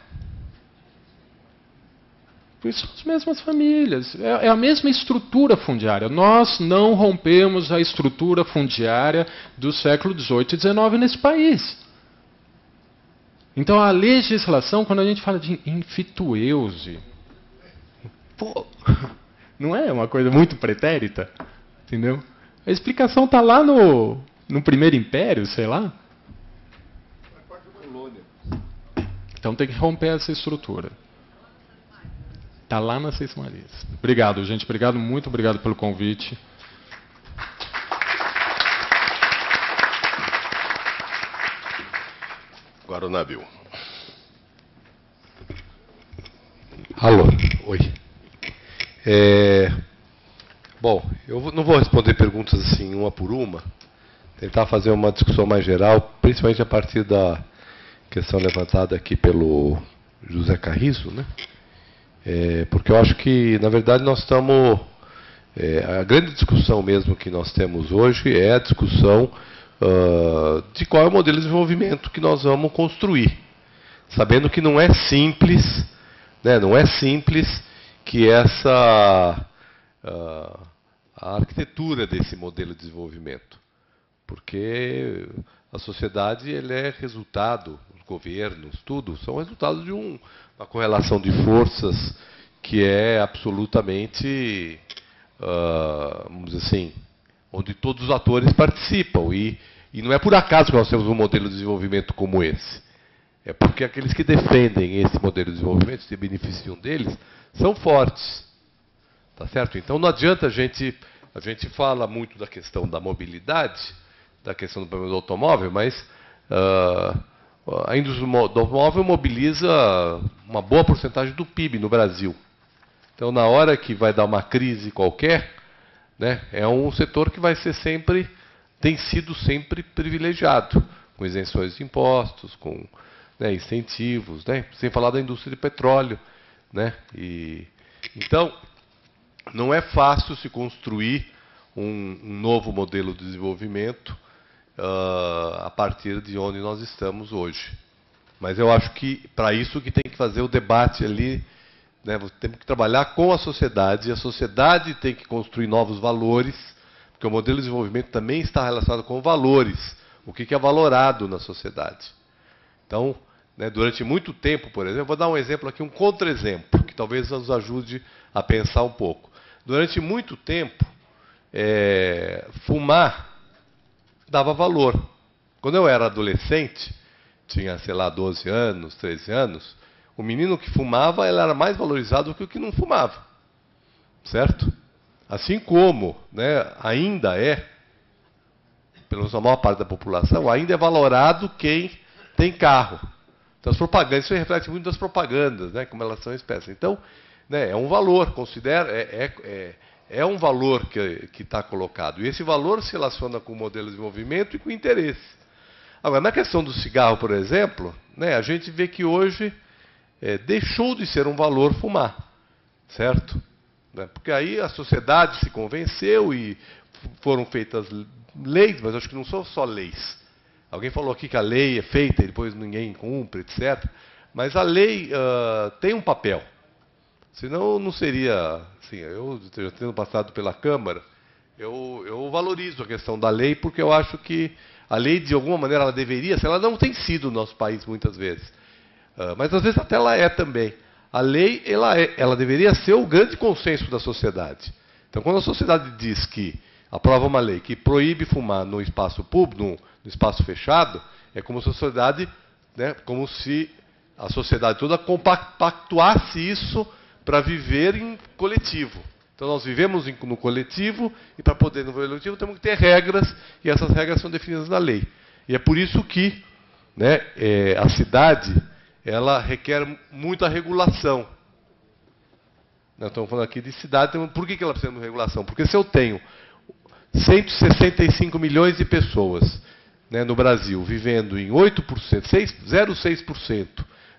São as mesmas famílias, é a mesma estrutura fundiária. Nós não rompemos a estrutura fundiária do século XVIII e XIX nesse país. Então a legislação, quando a gente fala de enfitueuse, pô, não é uma coisa muito pretérita? Entendeu? A explicação está lá no Primeiro Império, sei lá. Então tem que romper essa estrutura. Está lá nas Seis Marias. Obrigado, gente. Obrigado, muito obrigado pelo convite. Agora o Nabil. Alô, oi. Bom, eu não vou responder perguntas assim uma por uma. Tentar fazer uma discussão mais geral, principalmente a partir da questão levantada aqui pelo José Carrizo, né? Porque eu acho que, na verdade, nós estamos... a grande discussão mesmo que nós temos hoje é a discussão de qual é o modelo de desenvolvimento que nós vamos construir. Sabendo que não é simples, né, não é simples que a arquitetura desse modelo de desenvolvimento. Porque a sociedade ele é resultado, os governos, tudo, são resultado de uma correlação de forças que é absolutamente, vamos dizer assim, onde todos os atores participam. E não é por acaso que nós temos um modelo de desenvolvimento como esse. É porque aqueles que defendem esse modelo de desenvolvimento, se beneficiam deles, são fortes. Tá certo? Então não adianta a gente fala muito da questão da mobilidade, da questão do automóvel, mas a indústria do automóvel mobiliza uma boa porcentagem do PIB no Brasil. Então, na hora que vai dar uma crise qualquer, né, é um setor que vai ser tem sido sempre privilegiado, com isenções de impostos, com, né, incentivos, né, sem falar da indústria de petróleo, né, então não é fácil se construir um novo modelo de desenvolvimento a partir de onde nós estamos hoje. Mas eu acho que para isso que tem que fazer o debate ali, né, temos que trabalhar com a sociedade tem que construir novos valores, porque o modelo de desenvolvimento também está relacionado com valores, o que é valorado na sociedade. Então, né, durante muito tempo, por exemplo, vou dar um exemplo aqui, um contra-exemplo, que talvez nos ajude a pensar um pouco. Durante muito tempo, fumar dava valor. Quando eu era adolescente, tinha, sei lá, 12 anos, 13 anos, o menino que fumava ele era mais valorizado que o que não fumava. Certo? Assim como, né, ainda pelo menos a maior parte da população, ainda é valorado quem tem carro. Então as propagandas, isso reflete muito das propagandas, né, como elas são expressas. Então, né, é um valor, é um valor que está colocado. E esse valor se relaciona com o modelo de desenvolvimento e com o interesse. Agora, na questão do cigarro, por exemplo, né, a gente vê que hoje deixou de ser um valor fumar, certo? Né, porque aí a sociedade se convenceu e foram feitas leis, mas acho que não são só leis. Alguém falou aqui que a lei é feita e depois ninguém cumpre, etc. Mas a lei tem um papel. Senão não seria, assim, eu já tendo passado pela Câmara, eu valorizo a questão da lei, porque eu acho que a lei, de alguma maneira, ela deveria ser, ela não tem sido no nosso país muitas vezes, mas às vezes até ela é também. A lei, ela deveria ser o grande consenso da sociedade. Então, quando a sociedade diz que aprova uma lei que proíbe fumar no espaço público, no espaço fechado, é como se a sociedade, né, como se a sociedade toda compactuasse isso para viver em coletivo. Então nós vivemos no coletivo e para poder no coletivo temos que ter regras e essas regras são definidas na lei. E é por isso que, né, a cidade ela requer muita regulação. Nós estamos falando aqui de cidade, então, por que ela precisa de regulação? Porque se eu tenho 165 milhões de pessoas, né, no Brasil vivendo em 8%, 0,6%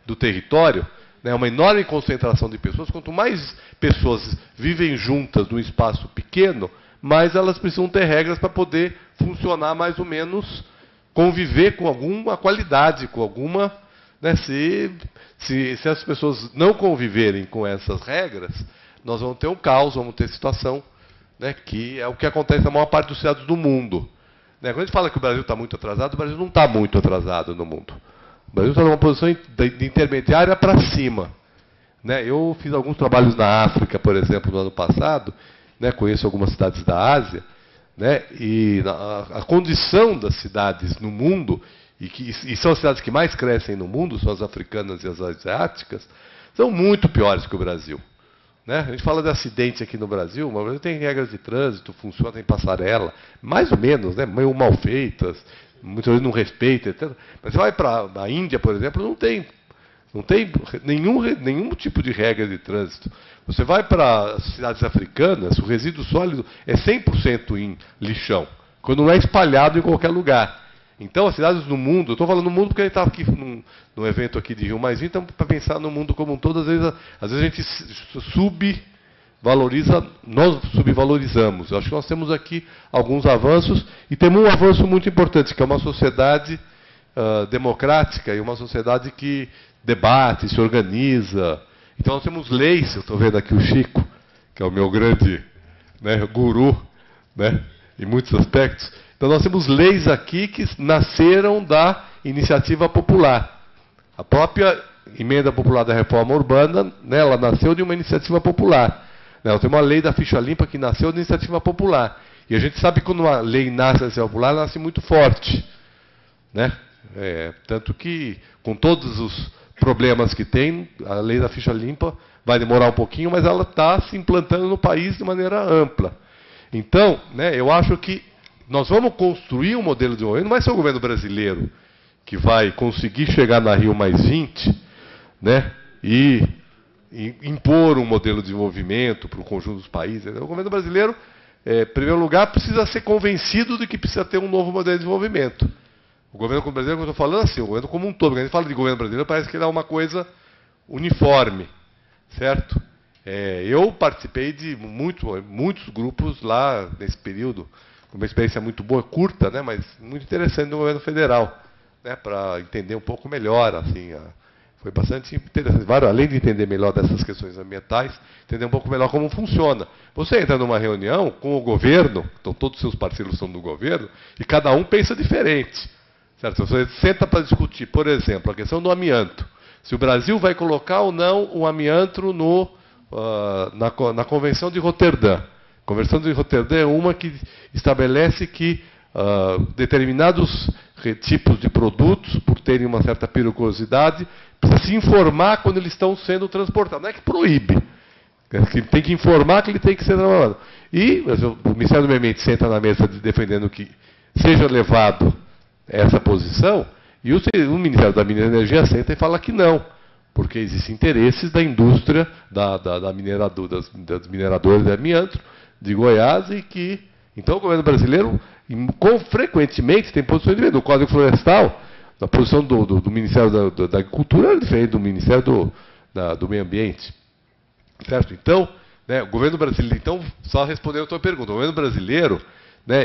do território, né, uma enorme concentração de pessoas. Quanto mais pessoas vivem juntas num espaço pequeno, mais elas precisam ter regras para poder funcionar mais ou menos, conviver com alguma qualidade, com alguma... Né, se as pessoas não conviverem com essas regras, nós vamos ter um caos, vamos ter situação, né, que é o que acontece na maior parte dos cidades do mundo. Né, quando a gente fala que o Brasil está muito atrasado, o Brasil não está muito atrasado no mundo. O Brasil está numa posição de intermediária para cima. Né, eu fiz alguns trabalhos na África, por exemplo, no ano passado, né, conheço algumas cidades da Ásia, né, e a condição das cidades no mundo, e são as cidades que mais crescem no mundo, são as africanas e as asiáticas, são muito piores que o Brasil. Né? A gente fala de acidente aqui no Brasil, mas o Brasil tem regras de trânsito, funciona, tem passarela, mais ou menos, né, meio mal feitas, muitas vezes não respeita, etc. Mas você vai para a Índia, por exemplo, não tem nenhum tipo de regra de trânsito. Você vai para as cidades africanas, o resíduo sólido é 100% em lixão, quando não é espalhado em qualquer lugar. Então, as cidades do mundo, eu estou falando do mundo porque a gente estava aqui num evento aqui de Rio Mais, então, para pensar no mundo como um todo, às vezes a gente subvaloriza, nós subvalorizamos. Eu acho que nós temos aqui alguns avanços, e temos um avanço muito importante, que é uma sociedade democrática e uma sociedade que debate, se organiza. Então, nós temos leis, eu estou vendo aqui o Chico, que é o meu grande, né, guru, né, em muitos aspectos. Então nós temos leis aqui que nasceram da iniciativa popular. A própria emenda popular da reforma urbana, né, ela nasceu de uma iniciativa popular. Né, tem uma lei da ficha limpa que nasceu de iniciativa popular. E a gente sabe que quando uma lei nasce da iniciativa popular, ela nasce muito forte. Né? Tanto que, com todos os problemas que tem, a lei da ficha limpa vai demorar um pouquinho, mas ela está se implantando no país de maneira ampla. Então, né, eu acho que nós vamos construir um modelo de desenvolvimento, não vai ser o governo brasileiro que vai conseguir chegar na Rio+20, né, e impor um modelo de desenvolvimento para o conjunto dos países. O governo brasileiro, em primeiro lugar, precisa ser convencido de que precisa ter um novo modelo de desenvolvimento. O governo brasileiro, quando eu estou falando assim, o governo como um todo, quando a gente fala de governo brasileiro, parece que ele é uma coisa uniforme, certo? Eu participei de muitos grupos lá nesse período, uma experiência muito boa, curta, né, mas muito interessante no governo federal, né, para entender um pouco melhor, assim, foi bastante interessante, além de entender melhor dessas questões ambientais, entender um pouco melhor como funciona. Você entra numa reunião com o governo, então todos os seus parceiros são do governo, e cada um pensa diferente. Certo? Você senta para discutir, por exemplo, a questão do amianto. Se o Brasil vai colocar ou não o amianto na Convenção de Roterdã. A Convenção de Roterdã é uma que estabelece que determinados tipos de produtos, por terem uma certa periculosidade, precisa se informar quando eles estão sendo transportados. Não é que proíbe. Tem que informar que ele tem que ser trabalhado. E o Ministério do Meio Ambiente senta na mesa defendendo que seja levado essa posição, e o Ministério da Minas e Energia senta e fala que não, porque existem interesses da indústria, das mineradoras de amianto de Goiás, e que, então, o governo brasileiro, frequentemente, tem posições diferentes. No Código Florestal, a posição do Ministério da Agricultura é diferente do Ministério do Meio Ambiente. Certo? Então, né, o governo brasileiro, então, só respondendo a tua pergunta, o governo brasileiro, né,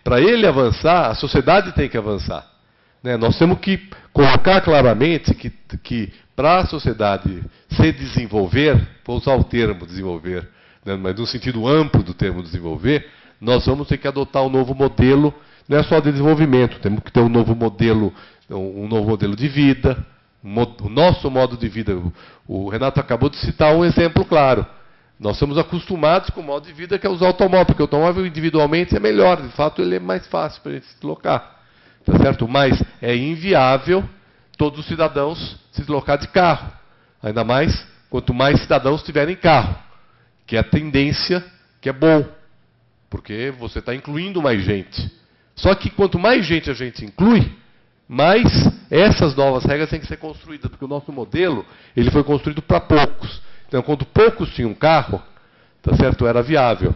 para ele avançar, a sociedade tem que avançar. Né? Nós temos que colocar claramente que para a sociedade se desenvolver, vou usar o termo desenvolver, né, mas no sentido amplo do termo desenvolver, nós vamos ter que adotar um novo modelo, não é só de desenvolvimento, temos que ter um novo modelo de vida, o nosso modo de vida. O Renato acabou de citar um exemplo claro. Nós estamos acostumados com o modo de vida que é usar o automóvel, porque o automóvel individualmente é melhor, de fato ele é mais fácil para a gente se deslocar. Tá certo? Mas é inviável todos os cidadãos se deslocar de carro. Ainda mais quanto mais cidadãos tiverem carro, que é a tendência, que é bom, porque você está incluindo mais gente. Só que quanto mais gente a gente inclui, mais essas novas regras têm que ser construídas, porque o nosso modelo ele foi construído para poucos. Então, quando poucos tinham carro, tá certo? Era viável.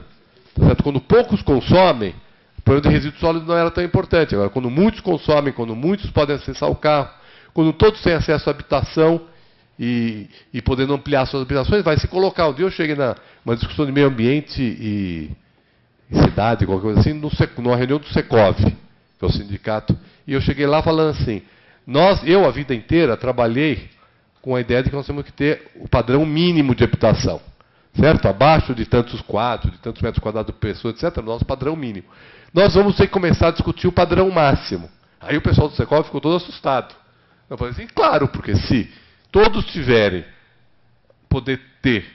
Tá certo? Quando poucos consomem, o problema de resíduo sólido não era tão importante. Agora, quando muitos consomem, quando muitos podem acessar o carro, quando todos têm acesso à habitação e podendo ampliar suas habitações, vai se colocar. Um dia eu cheguei numa discussão de meio ambiente e cidade, qualquer coisa assim, numa reunião do Secov, que é o sindicato, e eu cheguei lá falando assim, eu a vida inteira trabalhei com a ideia de que nós temos que ter o padrão mínimo de habitação. Certo? Abaixo de tantos quadros, de tantos metros quadrados por pessoa, etc., nosso padrão mínimo. Nós vamos ter que começar a discutir o padrão máximo. Aí o pessoal do Secov ficou todo assustado. Eu falei assim, claro, porque se todos poder ter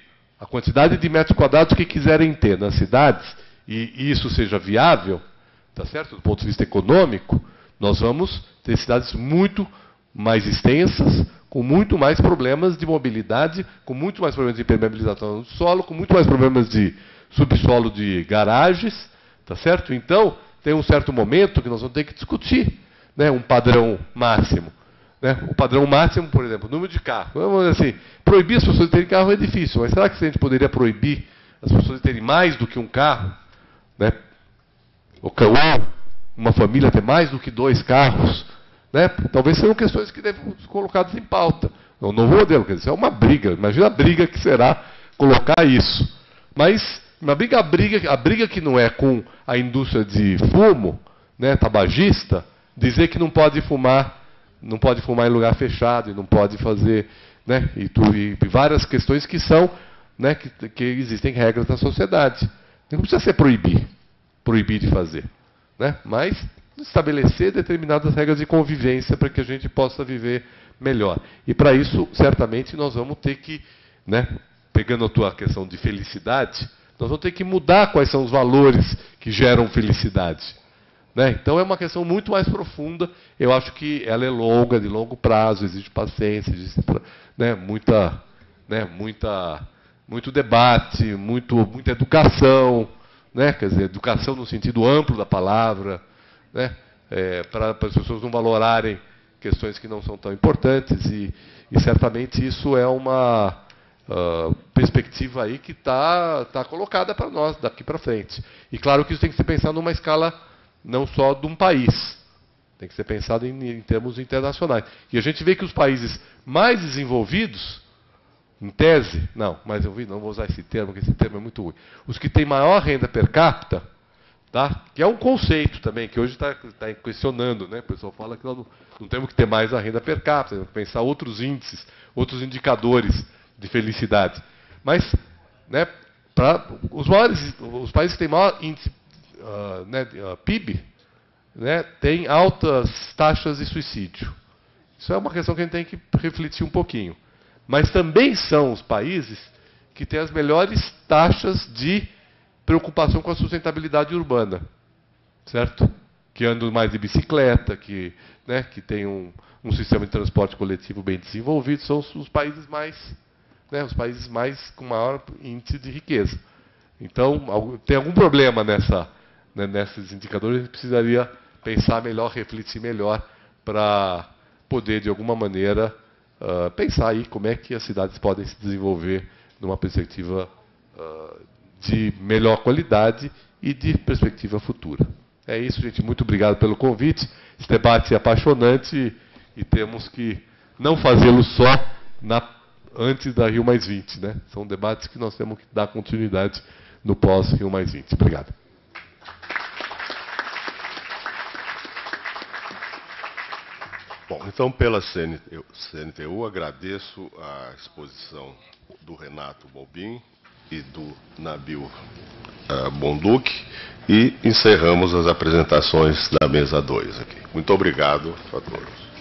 a quantidade de metros quadrados que quiserem ter nas cidades, e isso seja viável, tá certo? Do ponto de vista econômico, nós vamos ter cidades muito mais extensas, com muito mais problemas de mobilidade, com muito mais problemas de impermeabilização do solo, com muito mais problemas de subsolo de garagens, tá certo? Então, tem um certo momento que nós vamos ter que discutir, né, um padrão máximo. Né? O padrão máximo, por exemplo, número de carros. Vamos dizer assim, proibir as pessoas de terem carro é difícil, mas será que a gente poderia proibir as pessoas de terem mais do que um carro? Né? Ou uma família ter mais do que 2 carros? Né? Talvez sejam questões que devem ser colocadas em pauta. É um novo modelo, quer dizer, é uma briga. Imagina a briga que será colocar isso. Mas a briga que não é com a indústria de fumo, né, tabagista, dizer que não pode fumar em lugar fechado e não pode fazer, né, e várias questões que são, né, que existem regras na sociedade. Não precisa ser proibir de fazer. né? Mas estabelecer determinadas regras de convivência para que a gente possa viver melhor. E para isso, certamente, nós vamos ter que, né, pegando a tua questão de felicidade, nós vamos ter que mudar quais são os valores que geram felicidade. Né? Então é uma questão muito mais profunda. Eu acho que ela é longa, de longo prazo, exige paciência, existe, né, muito debate, muita educação, né? Quer dizer, educação no sentido amplo da palavra, né? Para as pessoas não valorarem questões que não são tão importantes, e certamente isso é uma perspectiva aí que está colocada para nós daqui para frente. E claro que isso tem que ser pensado numa escala não só de um país, tem que ser pensado em termos internacionais. E a gente vê que os países mais desenvolvidos, em tese, não vou usar esse termo, porque esse termo é muito ruim, os que têm maior renda per capita, tá? Que é um conceito também, que hoje está questionando, né? O pessoal fala que nós não temos que ter mais a renda per capita, temos que pensar outros índices, outros indicadores de felicidade. Mas, né, para os países que têm maior índice PIB, né, têm altas taxas de suicídio. Isso é uma questão que a gente tem que refletir um pouquinho. Mas também são os países que têm as melhores taxas de preocupação com a sustentabilidade urbana, certo? Que andam mais de bicicleta, que tem um sistema de transporte coletivo bem desenvolvido, são os países mais, né, os países mais com maior índice de riqueza. Então, tem algum problema nesses indicadores, a gente precisaria pensar melhor, refletir melhor, para poder, de alguma maneira, pensar aí como é que as cidades podem se desenvolver numa perspectiva de melhor qualidade e de perspectiva futura. É isso, gente. Muito obrigado pelo convite. Esse debate é apaixonante e temos que não fazê-lo só antes da Rio+20. Né? São debates que nós temos que dar continuidade no pós-Rio+20. Obrigado. Bom, então, pela CNTU, agradeço a exposição do Renato Balbin e do Nabil Bonduc, e encerramos as apresentações da mesa 2 aqui. Muito obrigado a todos.